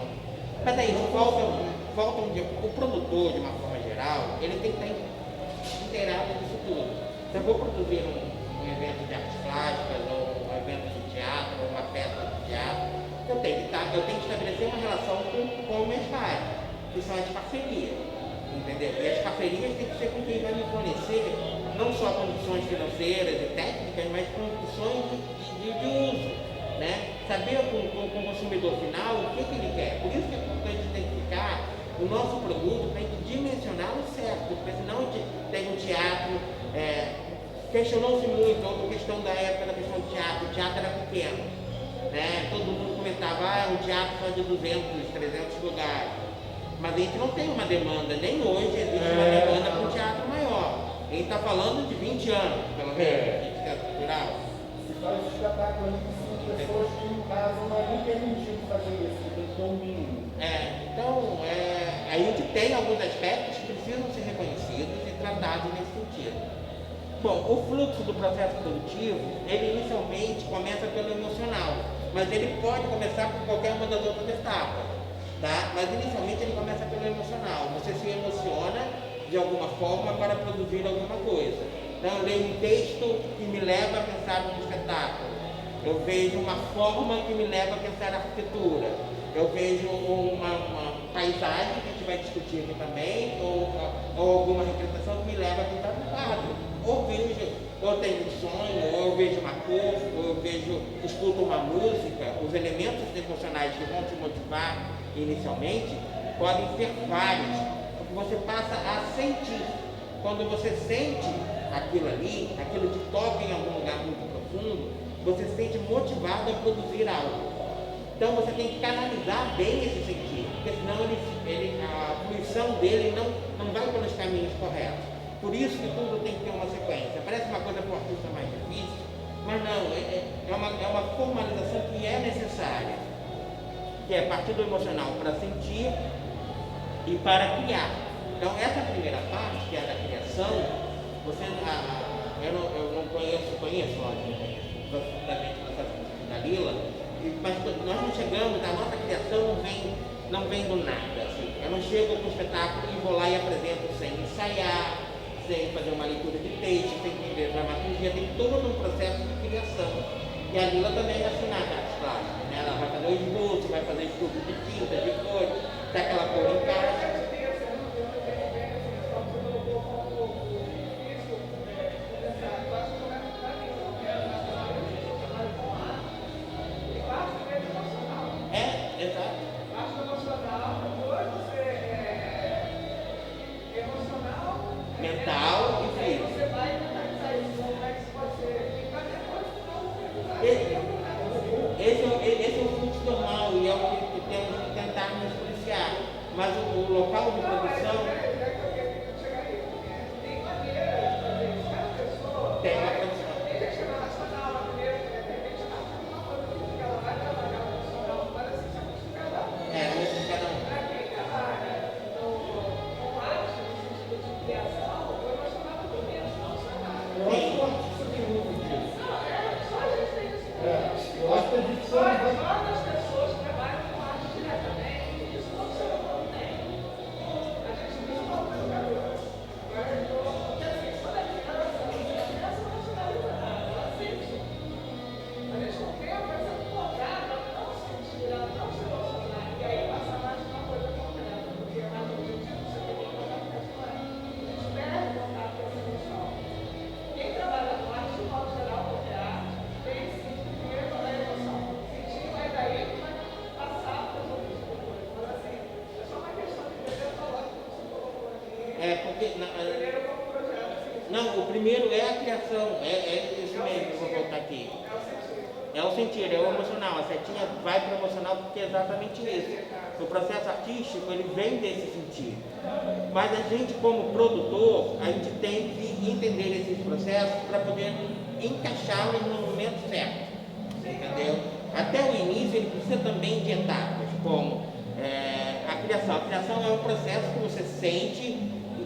Mas aí, falta o produtor, de uma forma geral, ele tem que estar inteirado disso tudo. Se eu vou produzir um evento de artes plásticas, ou um evento de teatro, ou uma peça de teatro, eu tenho que estabelecer uma relação com o meus pares, que são as parcerias, entendeu? E as parcerias têm que ser com quem vai me fornecer não só condições financeiras e técnicas, mas condições de uso, né? Saber com o consumidor final o que ele quer. Por isso que é importante identificar o nosso produto, tem que dimensioná-lo certo, porque senão tem um teatro, questionou-se muito a questão da época da questão do teatro, o teatro era pequeno, né? Todo mundo comentava, um teatro só de 200, 300 lugares. Mas a gente não tem uma demanda, nem hoje existe uma demanda para um teatro maior. A gente está falando de 20 anos, pelo menos, de teatro cultural. Se faz espetáculo de 5 pessoas que, no caso, não é nem permitido fazer isso, tem que ter um mínimo. Então, a gente tem alguns aspectos que precisam ser reconhecidos e implantados nesse sentido. Bom, o fluxo do processo produtivo, ele inicialmente começa pelo emocional, mas ele pode começar por qualquer uma das outras etapas, tá? Mas inicialmente ele começa pelo emocional. Você se emociona de alguma forma para produzir alguma coisa. Então eu leio um texto que me leva a pensar num espetáculo. Eu vejo uma forma que me leva a pensar na arquitetura. Eu vejo uma paisagem que a gente vai discutir aqui também, ou alguma representação que me leva a pintar um quadro. Ou tenho um sonho, ou eu vejo uma cor, ou eu escuto uma música. Os elementos emocionais que vão te motivar inicialmente podem ser vários, porque você passa a sentir. Quando você sente aquilo ali, aquilo te toca em algum lugar muito profundo, você se sente motivado a produzir algo. Então você tem que canalizar bem esse sentido, porque senão a fruição dele não vai pelos caminhos corretos. Por isso que tudo tem que ter uma sequência. Parece uma coisa para o artista mais difícil, mas não, é uma formalização que é necessária, que é partir do emocional para sentir e para criar. Então essa primeira parte, que é a da criação, eu não conheço, lógico, profundamente o processo da Lila, mas nós não chegamos, a nossa criação não vem do nada. Assim. Eu não chego com o espetáculo e vou lá e apresento sem ensaiar, sem fazer uma leitura de texto, sem entender dramaturgia, tem todo um processo de criação. E a Lila também é assim na arte plástica, né? Ela vai fazer o esboço, vai fazer estudo de tinta, de cor, até que ela cor encaixa. Esse é o fluxo normal e é o que temos que tentar nos policiar. Mas o local de produção tem uma produção. Isso de cada um. Eu acho que a gente só vai... As pessoas que trabalham com arte diretamente, isso não se não tem. A gente não está fazendo cabelo. Porque assim, quando a criança não se nada, ela sente. A gente não tem a coisa empolgada, não sentir, ela não se emocionar. E aí passa mais uma coisa concreta, porque é mais objetivo, você tem que colocar a pessoa. A gente perde o contato com essa emoção. Quem trabalha com arte, de modo geral, qualquer arte, tem esse primeiro da emoção. Sentir vai daí que vai passar para as outras coisas. Mas assim, é só uma questão de entender o valor que você colocou aqui. Porque Primeiro como projeto, assim. não, o primeiro é a criação, é isso mesmo que eu vou voltar aqui. É o sentir, é o emocional. A setinha vai para o emocional porque é exatamente isso. O processo artístico, ele vem desse sentido. Mas a gente, como produtor, a gente tem que entender esses processos para poder encaixá-los no momento certo. Entendeu? Até o início, ele precisa também de etapas, como a criação. A criação é um processo que você sente,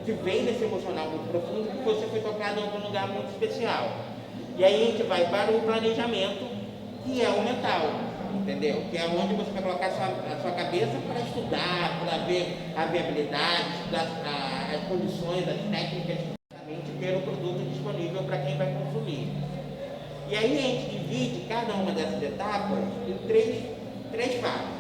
que vem desse emocional muito profundo, que você foi tocado em algum lugar muito especial. E aí a gente vai para o planejamento, que é o mental, entendeu? Que é onde você vai colocar a sua cabeça para estudar, para ver a viabilidade, estudar as condições, as técnicas, justamente ter o produto disponível para quem vai consumir. E aí a gente divide cada uma dessas etapas em três fases.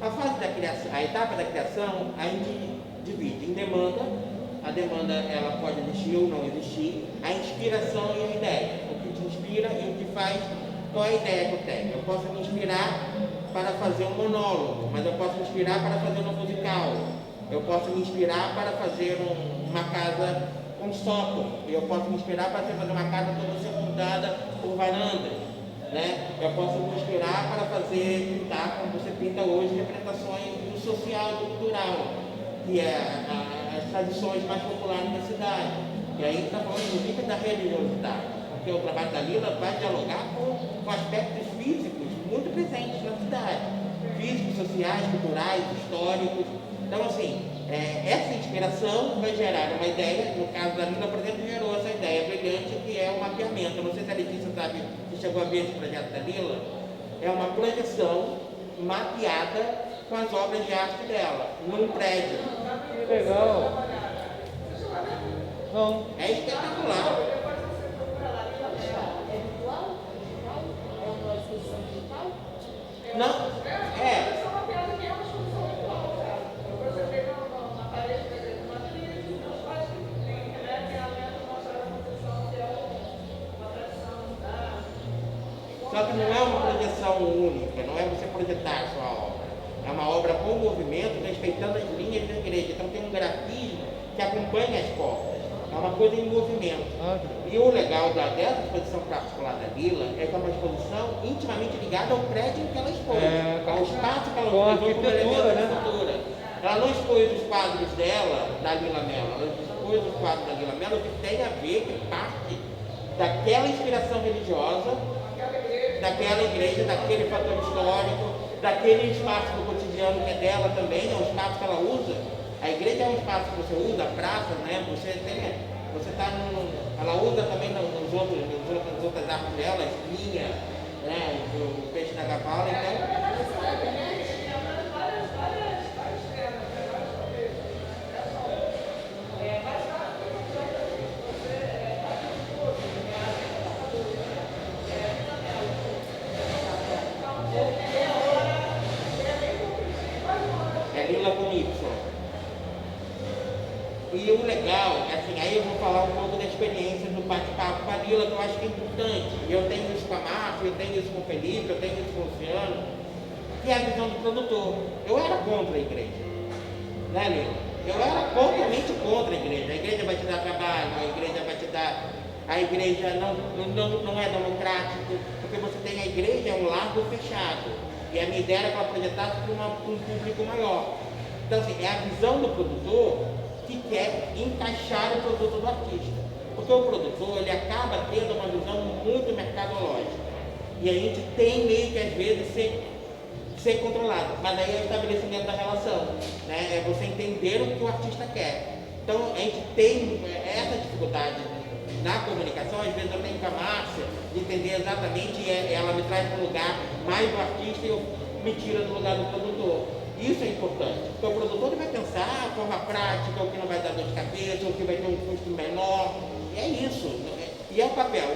A fase da criação, a etapa da criação, a gente divide em demanda. A demanda ela pode existir ou não existir. A inspiração e a ideia. O que te inspira e o que faz. Qual é a ideia que eu tenho? Eu posso me inspirar para fazer um monólogo, mas eu posso me inspirar para fazer um musical. Eu posso me inspirar para fazer uma casa com sótão. Eu posso me inspirar para fazer uma casa toda circundada por varandas. Né? Eu posso me inspirar para pintar, como você pinta hoje, representações do social e do cultural, que é as tradições mais populares da cidade. E aí está falando inclusive da religiosidade. Porque o trabalho da Lila vai dialogar com aspectos físicos muito presentes na cidade. Físicos, sociais, culturais, históricos. Então, assim, Essa inspiração vai gerar uma ideia, no caso da Lila, por exemplo, gerou essa ideia brilhante que é o mapeamento. Eu não sei se a Letícia sabe, se chegou a ver esse projeto da Lila, é uma projeção mapeada com as obras de arte dela, num prédio. Que legal. Não. É espetacular. Não, é. Só que não é uma projeção única, não é você projetar a sua obra. É uma obra com movimento, respeitando as linhas da igreja. Então tem um grafismo que acompanha as portas. É uma coisa em movimento. E o legal dessa exposição particular da Lila é que é uma exposição intimamente ligada ao prédio em que ela expôs, ao espaço que ela utilizou como elemento de arquitetura. Ela não expôs os quadros dela, da Lila Mello, ela expôs os quadros da Lila Mello que tem a ver, que parte daquela inspiração religiosa, daquela igreja, daquele fator histórico, daquele espaço do cotidiano que é dela também, é um espaço que ela usa. A igreja é um espaço que você usa, a praça, né? Ela usa também nas outras artes dela, a espinha, né? O peixe da gavala, então. É Lila com Y. E o legal, assim, aí eu vou falar um pouco da experiência do bate-papo com a Lila, que eu acho que é importante. Eu tenho isso com a Márcia, eu tenho isso com o Felipe, eu tenho isso com o Luciano, que é a visão do produtor. Eu era contra a igreja, né, Lila? Eu era totalmente contra a igreja. A igreja vai te dar trabalho, a igreja vai te dar... A igreja não é democrático, porque você tem a igreja, é um largo fechado. E a minha ideia era que ela projetasse para um público maior. Então, assim, é a visão do produtor que quer encaixar o produto do artista. Porque o produtor, ele acaba tendo uma visão muito mercadológica. E a gente tem meio que, às vezes, ser controlado. Mas aí é o estabelecimento da relação, né? É você entender o que o artista quer. Então, a gente tem essa dificuldade na comunicação. Às vezes eu tenho com a Márcia de entender exatamente, e ela me traz para um lugar mais do artista e eu me tira do lugar do produtor. Isso é importante, porque o produtor vai pensar a forma prática, o que não vai dar dor de cabeça, o que vai ter um custo menor, e é isso. E é o papel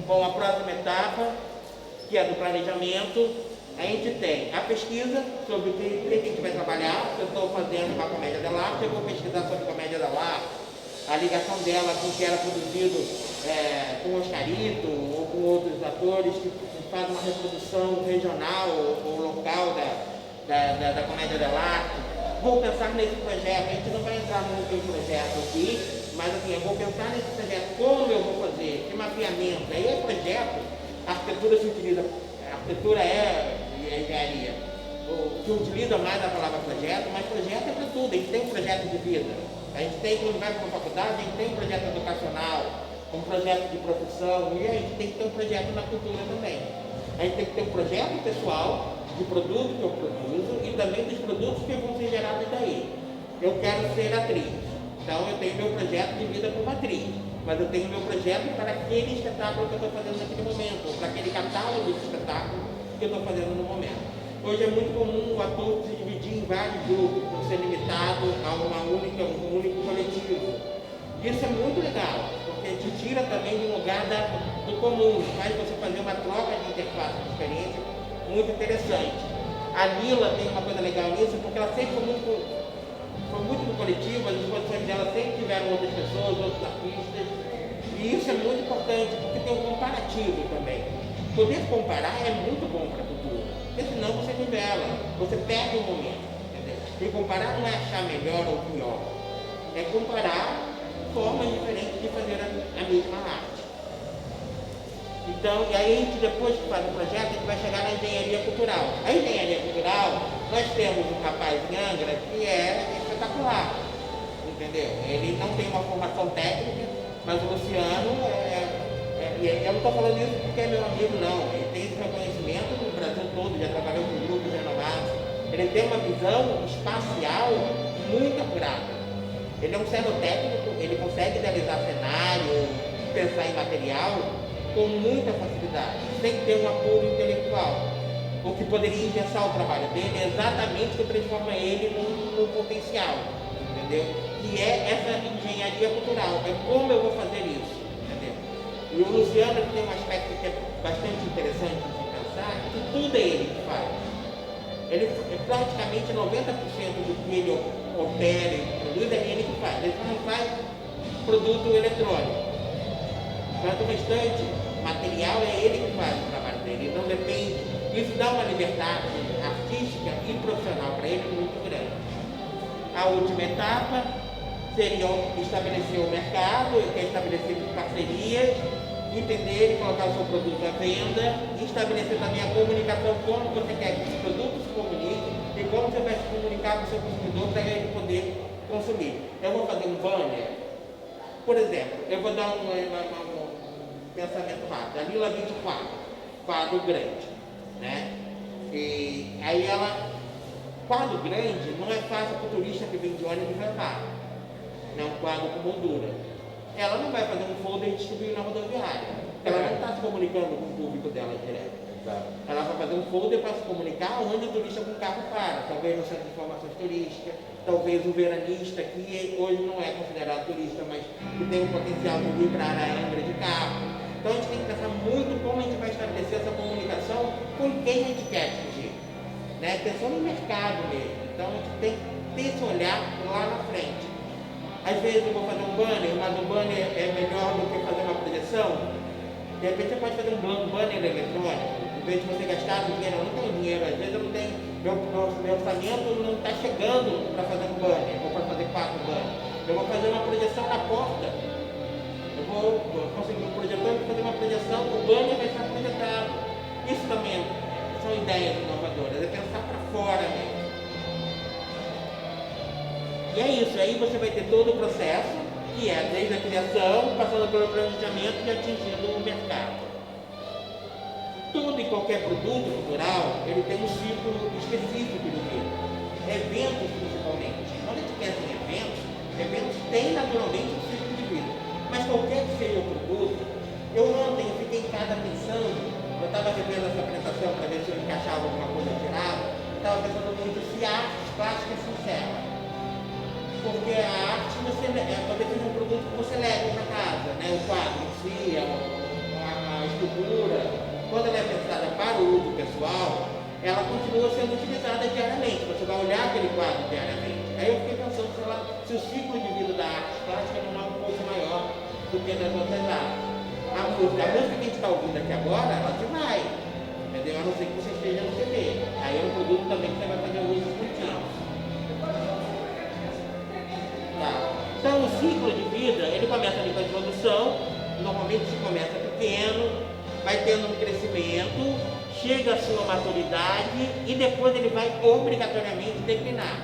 Bom, a próxima etapa, que é do planejamento, a gente tem a pesquisa sobre o que a gente vai trabalhar. Eu estou fazendo uma comédia dell'arte, eu vou pesquisar sobre comédia dell'arte, a ligação dela com o que era produzido com o Oscarito ou com outros atores que fazem uma reprodução regional ou local da comédia dell'arte. Vou pensar nesse projeto, a gente não vai entrar muito em projeto aqui, mas assim, eu vou pensar nesse projeto, como eu vou fazer, que mapeamento. Aí é projeto, a arquitetura se utiliza, a arquitetura é engenharia, que utiliza mais a palavra projeto, mas projeto é para tudo, a gente tem um projeto de vida. A gente tem, quando vai para uma faculdade, a gente tem um projeto educacional, um projeto de profissão, e a gente tem que ter um projeto na cultura também. A gente tem que ter um projeto pessoal de produto que eu produzo e também dos produtos que vão ser gerados daí. Eu quero ser atriz, então eu tenho meu projeto de vida como atriz, mas eu tenho meu projeto para aquele espetáculo que eu estou fazendo naquele momento, ou para aquele catálogo de espetáculo que eu estou fazendo no momento. Hoje é muito comum o ator se dividir em vários grupos, não ser limitado a um único coletivo. Isso é muito legal, porque te tira também do lugar do comum, faz você fazer uma troca de interface de experiência muito interessante. A Lila tem uma coisa legal nisso, porque ela sempre foi muito no coletivo, as exposições dela sempre tiveram outras pessoas, outros artistas, e isso é muito importante, porque tem um comparativo também. Poder comparar é muito bom para a cultura, porque senão você nivela, você perde o momento. Entendeu? E comparar não é achar melhor ou pior, é comparar formas diferentes de fazer a mesma arte. Então, e aí a gente, depois que faz o projeto, a gente vai chegar na engenharia cultural. A engenharia cultural, nós temos um rapaz em Angra que é espetacular, entendeu? Ele não tem uma formação técnica, mas o Luciano, eu não estou falando isso porque é meu amigo, não. Ele tem esse reconhecimento no Brasil todo, já trabalhou com grupos renomados. Ele tem uma visão espacial muito apurada. Ele é um cenotécnico, ele consegue realizar cenário, pensar em material com muita facilidade, sem ter um apuro intelectual. O que poderia engessar o trabalho dele é exatamente o que transforma ele num potencial, entendeu? Que é essa engenharia cultural, é como eu vou fazer isso, entendeu? E o Luciano tem um aspecto que é bastante interessante de pensar, que tudo é ele que faz. Ele é praticamente 90% do que ele opera e produz é ele que faz. Ele só não faz produto eletrônico. Enquanto o restante material é ele que faz o trabalho dele, não depende. Isso dá uma liberdade artística e profissional para ele muito grande. A última etapa seria estabelecer o mercado, que é estabelecer parcerias, entender e colocar o seu produto à venda, e estabelecer também a comunicação, como você quer que esse produto se comunique e como você vai se comunicar com o seu consumidor para ele poder consumir. Eu vou fazer um banner, por exemplo, eu vou dar um pensamento rápido. A Lila 24, quadro grande, né? E aí quadro grande não é fácil para o turista que vem de ônibus levar, né? Um quadro com moldura. Ela não vai fazer um folder e distribuir na rodoviária. Ela não está se comunicando com o público dela direto. Ela vai fazer um folder para se comunicar onde o turista com o carro para. Talvez no centro de informações turísticas, talvez o veranista, que hoje não é considerado turista, mas que tem o potencial de vir para a Angra de carro. Então a gente tem que pensar muito como a gente vai estabelecer essa comunicação com quem a gente quer atingir, né? Pensando no mercado mesmo. Então a gente tem que ter esse olhar lá na frente. Às vezes eu vou fazer um banner, mas o banner é melhor do que fazer uma projeção. De repente você pode fazer um banner eletrônico. Em vez de você gastar dinheiro, eu não tenho dinheiro, às vezes eu não tenho, meu orçamento não está chegando para fazer um banner, ou para fazer 4 banners. Eu vou fazer uma projeção na porta. Eu vou conseguir um projetor, vou fazer uma projeção, o banner vai estar projetado. Isso também são ideias inovadoras, é pensar para fora mesmo. E é isso, aí você vai ter todo o processo, que é desde a criação, passando pelo planejamento e atingindo o mercado. Todo e qualquer produto cultural, ele tem um ciclo específico de vida. Eventos, principalmente. Quando a gente pensa em eventos têm naturalmente um ciclo de vida. Mas qualquer que seja o produto, eu ontem fiquei em casa pensando, eu estava revendo essa apresentação para ver se eu encaixava alguma coisa tirada, estava pensando muito se artes plásticas se encerram. Porque a arte, você tem um produto que você leva para casa, né? O quadro em si, a escultura, quando ela é pensada para o uso pessoal, ela continua sendo utilizada diariamente. Você vai olhar aquele quadro diariamente. Aí eu fiquei pensando se o ciclo de vida da arte plástica não é um pouco maior do que das outras artes. A música que a gente está ouvindo aqui agora, ela te vai, entendeu? A não ser que você esteja no CD. Aí é um produto também que você vai fazer uso contínuo. Então o ciclo de vida, ele começa ali com a introdução, normalmente se começa pequeno, vai tendo um crescimento, chega à sua maturidade e depois ele vai obrigatoriamente declinar.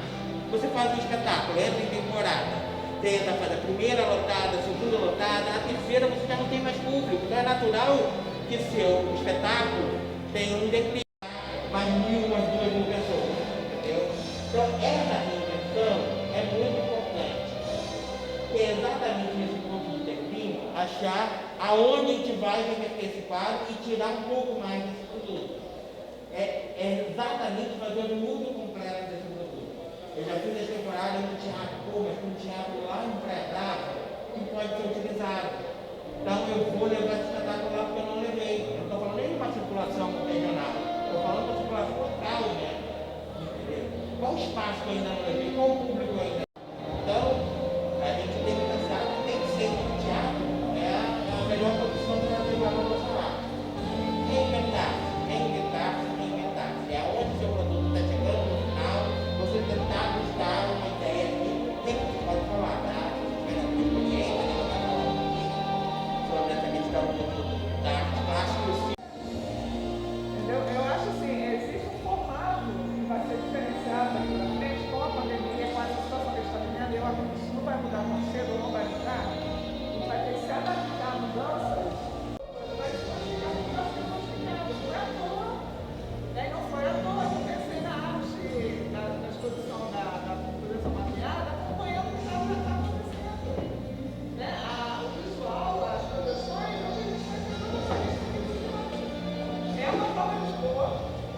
Você faz um espetáculo, entra em temporada, tenta fazer a primeira lotada, a segunda lotada, a terceira você já não tem mais público, então é natural que seu espetáculo tenha um declínio, mais 1.000, mais 2.000 pessoas, entendeu? Então essa reinvenção é muito importante. É exatamente nesse ponto de declínio, achar aonde a gente vai reverter esse quadro e tirar um pouco mais desse produto. É exatamente fazer um uso completo desse produto. Eu já fiz a temporada no teatro, mas com um teatro lá em Praia Brava, que pode ser utilizado. Então eu vou levar esse espetáculo lá porque eu não levei. Eu não estou falando nem de uma circulação regional, estou falando da circulação local mesmo. Entendeu? Qual o espaço que eu ainda não levei? Qual o público eu ainda não levei? Então, a gente tem que pensar que tem que ser que o teatro é a melhor produção para levar para o nosso lado. Reinventar. É onde o seu produto está chegando no final, você tentar buscar uma ideia que tem que pode falar, tá? Se tiver na tua experiência, né? Sobre essa questão da arte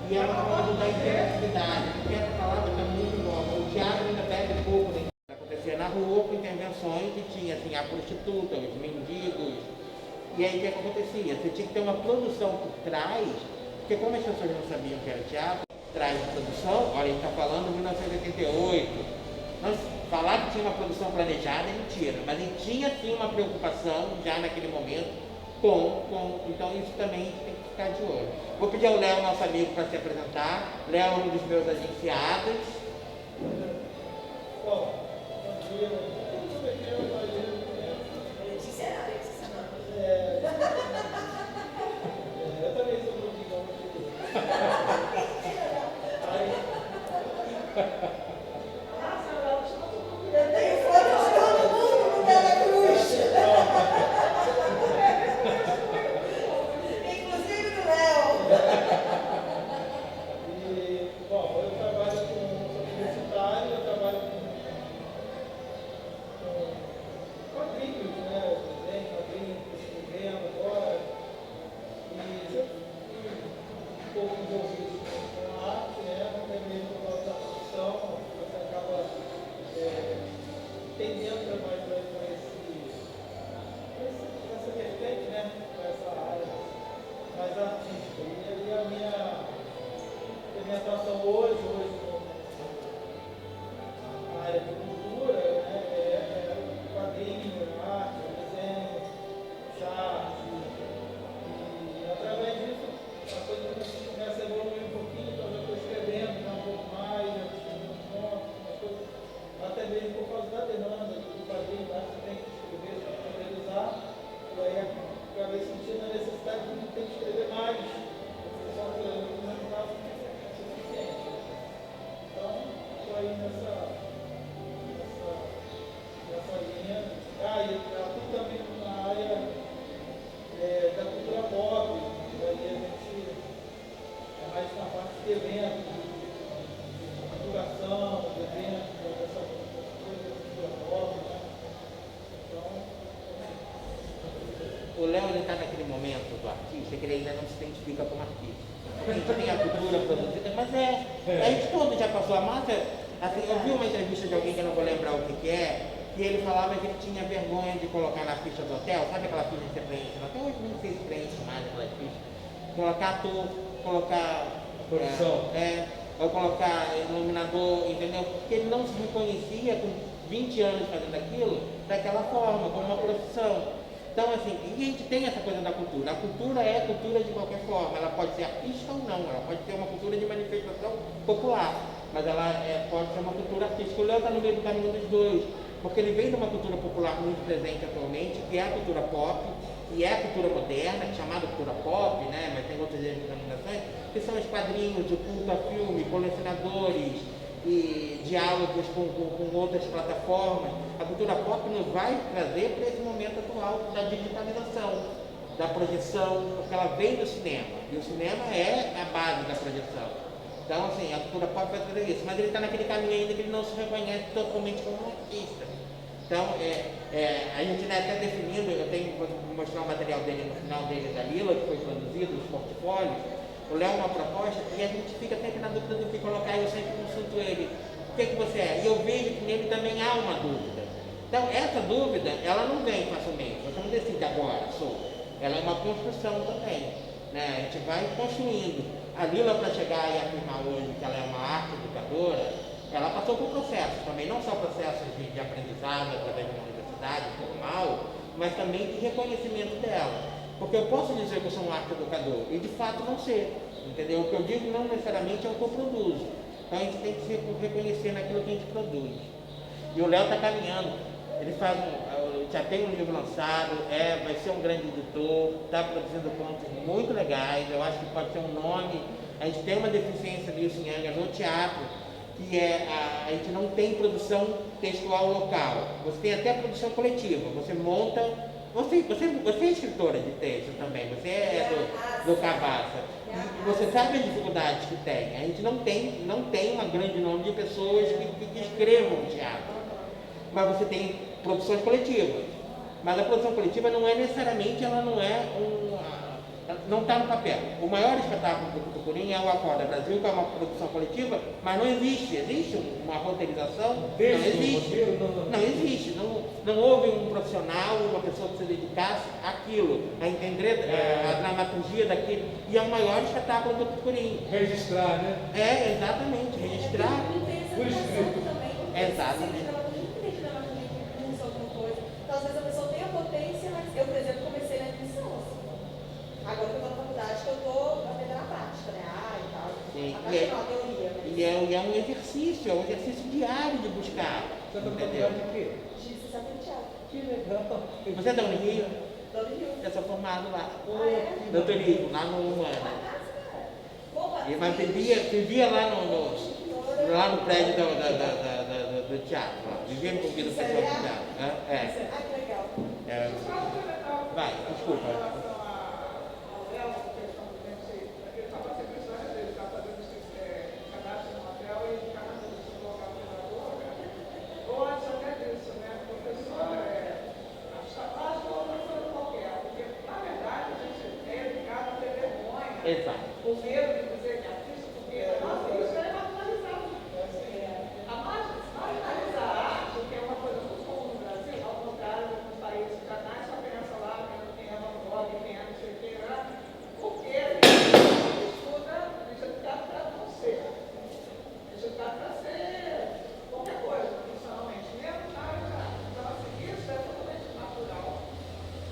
E é uma forma de dar interatividade, porque essa palavra está muito nova. O teatro ainda bebe um pouco da que acontecia na rua, com intervenções que tinha assim, a prostituta, os mendigos. E aí o que acontecia? Você tinha que ter uma produção por trás, porque como as pessoas não sabiam que era teatro, traz de produção, olha, a gente está falando de 1988. Nós falar que tinha uma produção planejada é mentira, mas a gente tinha sim uma preocupação já naquele momento então isso também a gente tem que ficar de olho. Vou pedir ao Léo, nosso amigo, para se apresentar. Léo é um dos meus agenciados. Bom, bom dia. Letícia não. Eu também sou do Digão. Eu tenho foto de todo mundo no Bela Cruz. Inclusive do Léo. E, bom, eu trabalho sou publicitário, eu trabalho com quadrinhos, né? Desenho, quadrinhos, escrevendo agora. E sempre fui um pouco envolvido com a arte, né? Até mesmo por causa da profissão, você acaba tendendo mais para essa vertente, né? Para essa área mais artística. E ali a minha atuação hoje na área de cultura, né, é quadrinho, arte, desenho, charte, e através disso a coisa começa a evoluir um pouquinho, então eu estou escrevendo já um pouco mais, já estou escrevendo contos, umas coisas, até mesmo por causa da demanda do quadrinho, né, você tem que escrever para poder usar, e aí acabei sentindo a necessidade de ter que escrever mais, porque só que eu não estava suficiente. Então, estou aí nessa linha. E atuo também na área da cultura pop, e aí a gente é mais na parte de eventos, de divulgação, de eventos, dessa coisa da cultura pop, né? Então, O Léo está naquele momento do artista que ele ainda não se identifica como artista. A gente tem a cultura produzida, mas a gente todo já passou a massa. Assim, eu vi uma entrevista de alguém que eu não vou lembrar o que é, e ele falava que ele tinha vergonha de colocar na ficha do hotel, sabe aquela ficha que você preenche? Até hoje não sei se preenche mais aquelas fichas. Colocar ator, colocar Produção. ou colocar iluminador, entendeu? Porque ele não se reconhecia com 20 anos fazendo aquilo daquela forma, como uma profissão. Então, assim, e a gente tem essa coisa da cultura. A cultura é cultura de qualquer forma. Ela pode ser artística ou não. Ela pode ser uma cultura de manifestação popular. Mas ela pode ser uma cultura artística. O Léo está no meio do caminho dos dois. Porque ele vem de uma cultura popular muito presente atualmente, que é a cultura pop, e é a cultura moderna, chamada cultura pop, né? Mas tem outras denominações, que são os quadrinhos de culto a filme, colecionadores, e diálogos com outras plataformas. A cultura pop nos vai trazer para esse momento atual da digitalização, da projeção, porque ela vem do cinema, e o cinema é a base da projeção. Então, assim, a cultura pop vai trazer isso, mas ele está naquele caminho ainda que ele não se reconhece totalmente como um artista. Então, a gente até definindo, eu tenho vou mostrar o material dele no final dele da Lila, que foi produzido, os portfólios. O Léo é uma proposta e a gente fica sempre na dúvida do que colocar, eu sempre consulto ele. O que você é? E eu vejo que nele também há uma dúvida. Então, essa dúvida, ela não vem facilmente, você não decide agora, ela é uma construção também. Né? A gente vai construindo. A Lila, para chegar e afirmar hoje que ela é uma arte educadora, ela passou por processos também, não só processos de aprendizado através de uma universidade formal, mas também de reconhecimento dela. Porque eu posso dizer que eu sou um arte educador e de fato não ser, entendeu? O que eu digo não necessariamente é o que eu produzo. Então a gente tem que se reconhecer naquilo que a gente produz. E o Léo está caminhando, ele já tem um livro lançado, vai ser um grande editor, está produzindo contos muito legais, eu acho que pode ser um nome. A gente tem uma deficiência disso em Angra no teatro, que a gente não tem produção textual local. Você tem até produção coletiva, você monta. Você é escritora de texto também, você é do Cabaça. Você sabe as dificuldades que tem. A gente não tem um grande nome de pessoas que escrevam teatro. Mas você tem produções coletivas. Mas a produção coletiva não é necessariamente, ela não é Não está no papel. O maior espetáculo do Tucurim é o Acorda Brasil, que é uma produção coletiva, mas não existe. Existe uma roteirização? Não existe. Não existe. Não houve um profissional, uma pessoa que se dedicasse àquilo, a entender a dramaturgia daquilo. E é o maior espetáculo do Tucurim. Registrar, né? É, exatamente. Registrar. Não tem essa Por ligação escrito. também. Exatamente. Então, às vezes a pessoa tem a potência, mas eu, por exemplo, comecei na admissão. Agora que eu estou na faculdade, que eu estou aprendendo a prática, né? E tal. Sim. A teoria. E é um exercício diário de buscar. Você está na Entendeu? faculdade de quê? De São Santiago. Que legal. Você é da Unirio? Do Rio. Eu sou formado lá. É? Doutorismo, lá no ano. Mas vivia lá no prédio do teatro. Lá. Vivia me convido para pessoal do teatro. É. Ah, que legal. Vai, desculpa. Exato. O medo de dizer que artista, porque nossa, isso é marginalizado. A marginalizar a arte, que é uma coisa muito comum no Brasil, ao contrário de alguns países que jamais só pensa lá, quem é Van Gogh, quem é não sei o que, né? Porque a gente estuda, a gente é educado para não ser. A gente é educado para ser qualquer coisa, profissionalmente, mesmo na área de arte. Então, assim, isso é totalmente natural.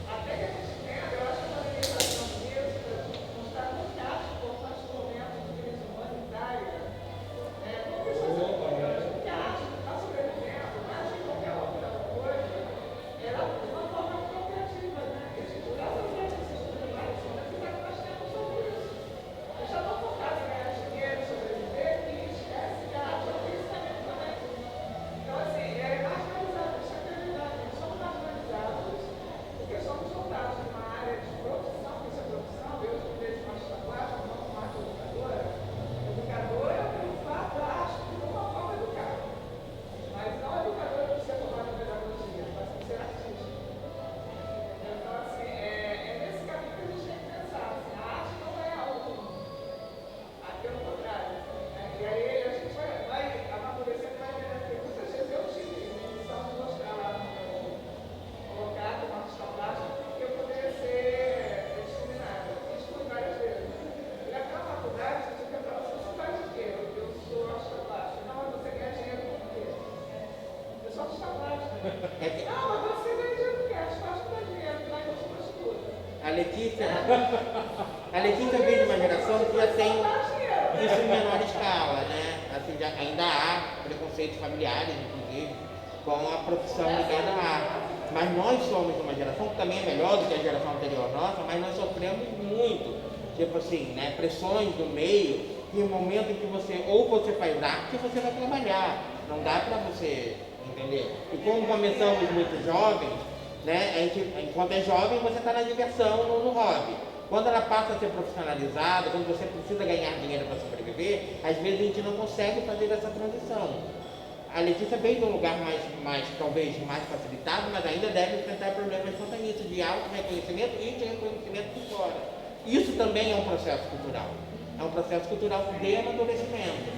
Até que a gente entenda, eu acho que a valorização disso, não está no teatro, como nós comemos de crise humanitária, como isso é porque a arte está sobrevivendo, mais que qualquer outra coisa, ela de uma forma procriativa, né? E a gente está fazendo esses trabalhos, mas nós temos sobre isso. A gente está tão focado em ganhar dinheiro, sobreviver, que esquece que a arte é um pensamento também. Então, assim, é marginalizado, isso é verdade, nós somos marginalizados, porque somos soldados numa área de produção, que isso é produção, eu estudei de artista plástica, não como arte educadora. Educadora pelo fato da arte de uma forma educada. Mas não educadora por ser formada em pedagogia, mas por ser artista. Então, assim, é nesse caminho que a gente tem que pensar. Assim, a arte não é algo pelo contrário. E aí a gente vai amadurecendo, vai vendo que muitas vezes eu tive missão de mostrar lá no meu colocar como artista plástica, porque eu poderia ser discriminada. Isso foi várias vezes. E naquela faculdade, eu tinha que falar, você faz o quê? Eu sou artista plástica. Não, mas você ganha dinheiro com o quê? Eu sou artista plástica. Não, mas você ganha dinheiro com o quê? Artista plástica não dá dinheiro, lá eu sou prostituta. A Letícia veio de uma geração que já tem Dá dinheiro. isso em menor escala, né? Assim, ainda há preconceitos familiares, inclusive, com a profissão ligada à arte. Mas nós somos uma geração que também é melhor do que a geração anterior nossa, mas nós sofremos muito, tipo assim, né? Pressões do meio, e o momento em que ou você faz arte, ou você vai trabalhar. Não dá para você, entender? E como começamos muito jovens, né? Enquanto é jovem, você está na diversão, no hobby. Quando ela passa a ser profissionalizada, quando você precisa ganhar dinheiro para sobreviver, às vezes a gente não consegue fazer essa transição. A Letícia veio de um lugar talvez mais facilitado, mas ainda deve enfrentar problemas quanto a isso, de auto-reconhecimento e de reconhecimento de fora. Isso também é um processo cultural. É um processo cultural de amadurecimento.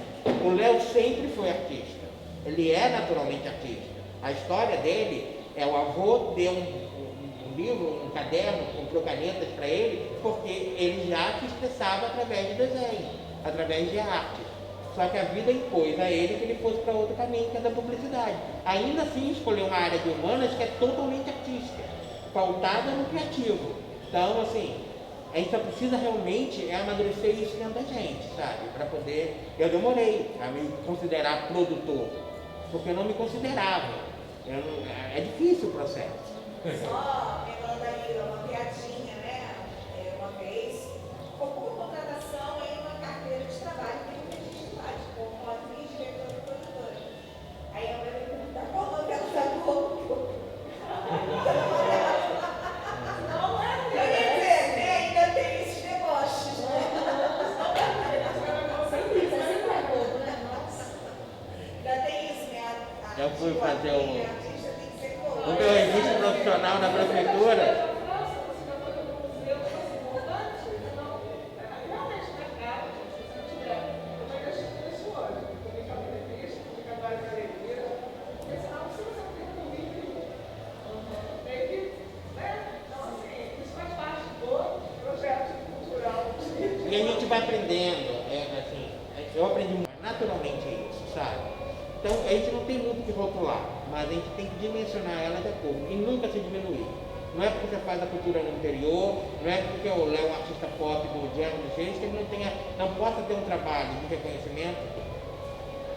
O Léo sempre foi artista. Ele é naturalmente artista. A história dele é o avô deu um livro, um caderno, comprou canetas para ele, porque ele já se expressava através de desenho, através de arte. Só que a vida impôs a ele que ele fosse para outro caminho, que é da publicidade. Ainda assim, escolheu uma área de humanas que é totalmente artística, pautada no criativo. Então, assim, a gente só precisa realmente amadurecer isso dentro da gente, sabe? Para poder... Eu demorei a me considerar produtor, porque eu não me considerava. É difícil o processo. Só lembrando aí uma piadinha, né? Uma vez, como contratação em uma carteira de trabalho que não existe mais, como atriz, diretora e produtora. Aí a mulher me pergunta qual novela da Globo. Não é? Eu ia dizer, né? Ainda tem esses negócios, né? Ainda tem isso, né? Eu fui fazer o o meu registro profissional na prefeitura. gente vai aprendendo, eu aprendi naturalmente isso, sabe? Então a gente não tem muito que rotular, mas a gente tem que dimensionar ela de acordo e nunca se diminuir. Não é porque você faz a cultura no interior, não é porque o Léo é um artista pop do Django do Gênesis, que ele não possa ter um trabalho de reconhecimento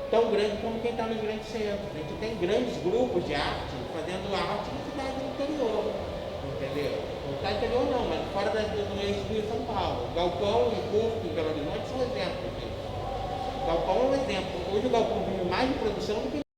tão grande como quem está nos grandes centros. A gente tem grandes grupos de arte fazendo arte na cidade do interior, entendeu? Não está interior não, mas fora do eixo de São Paulo. Galpão e Porto em Belo Horizonte são exemplos disso. O Galpão é um exemplo. Hoje o Galpão vive mais de produção do que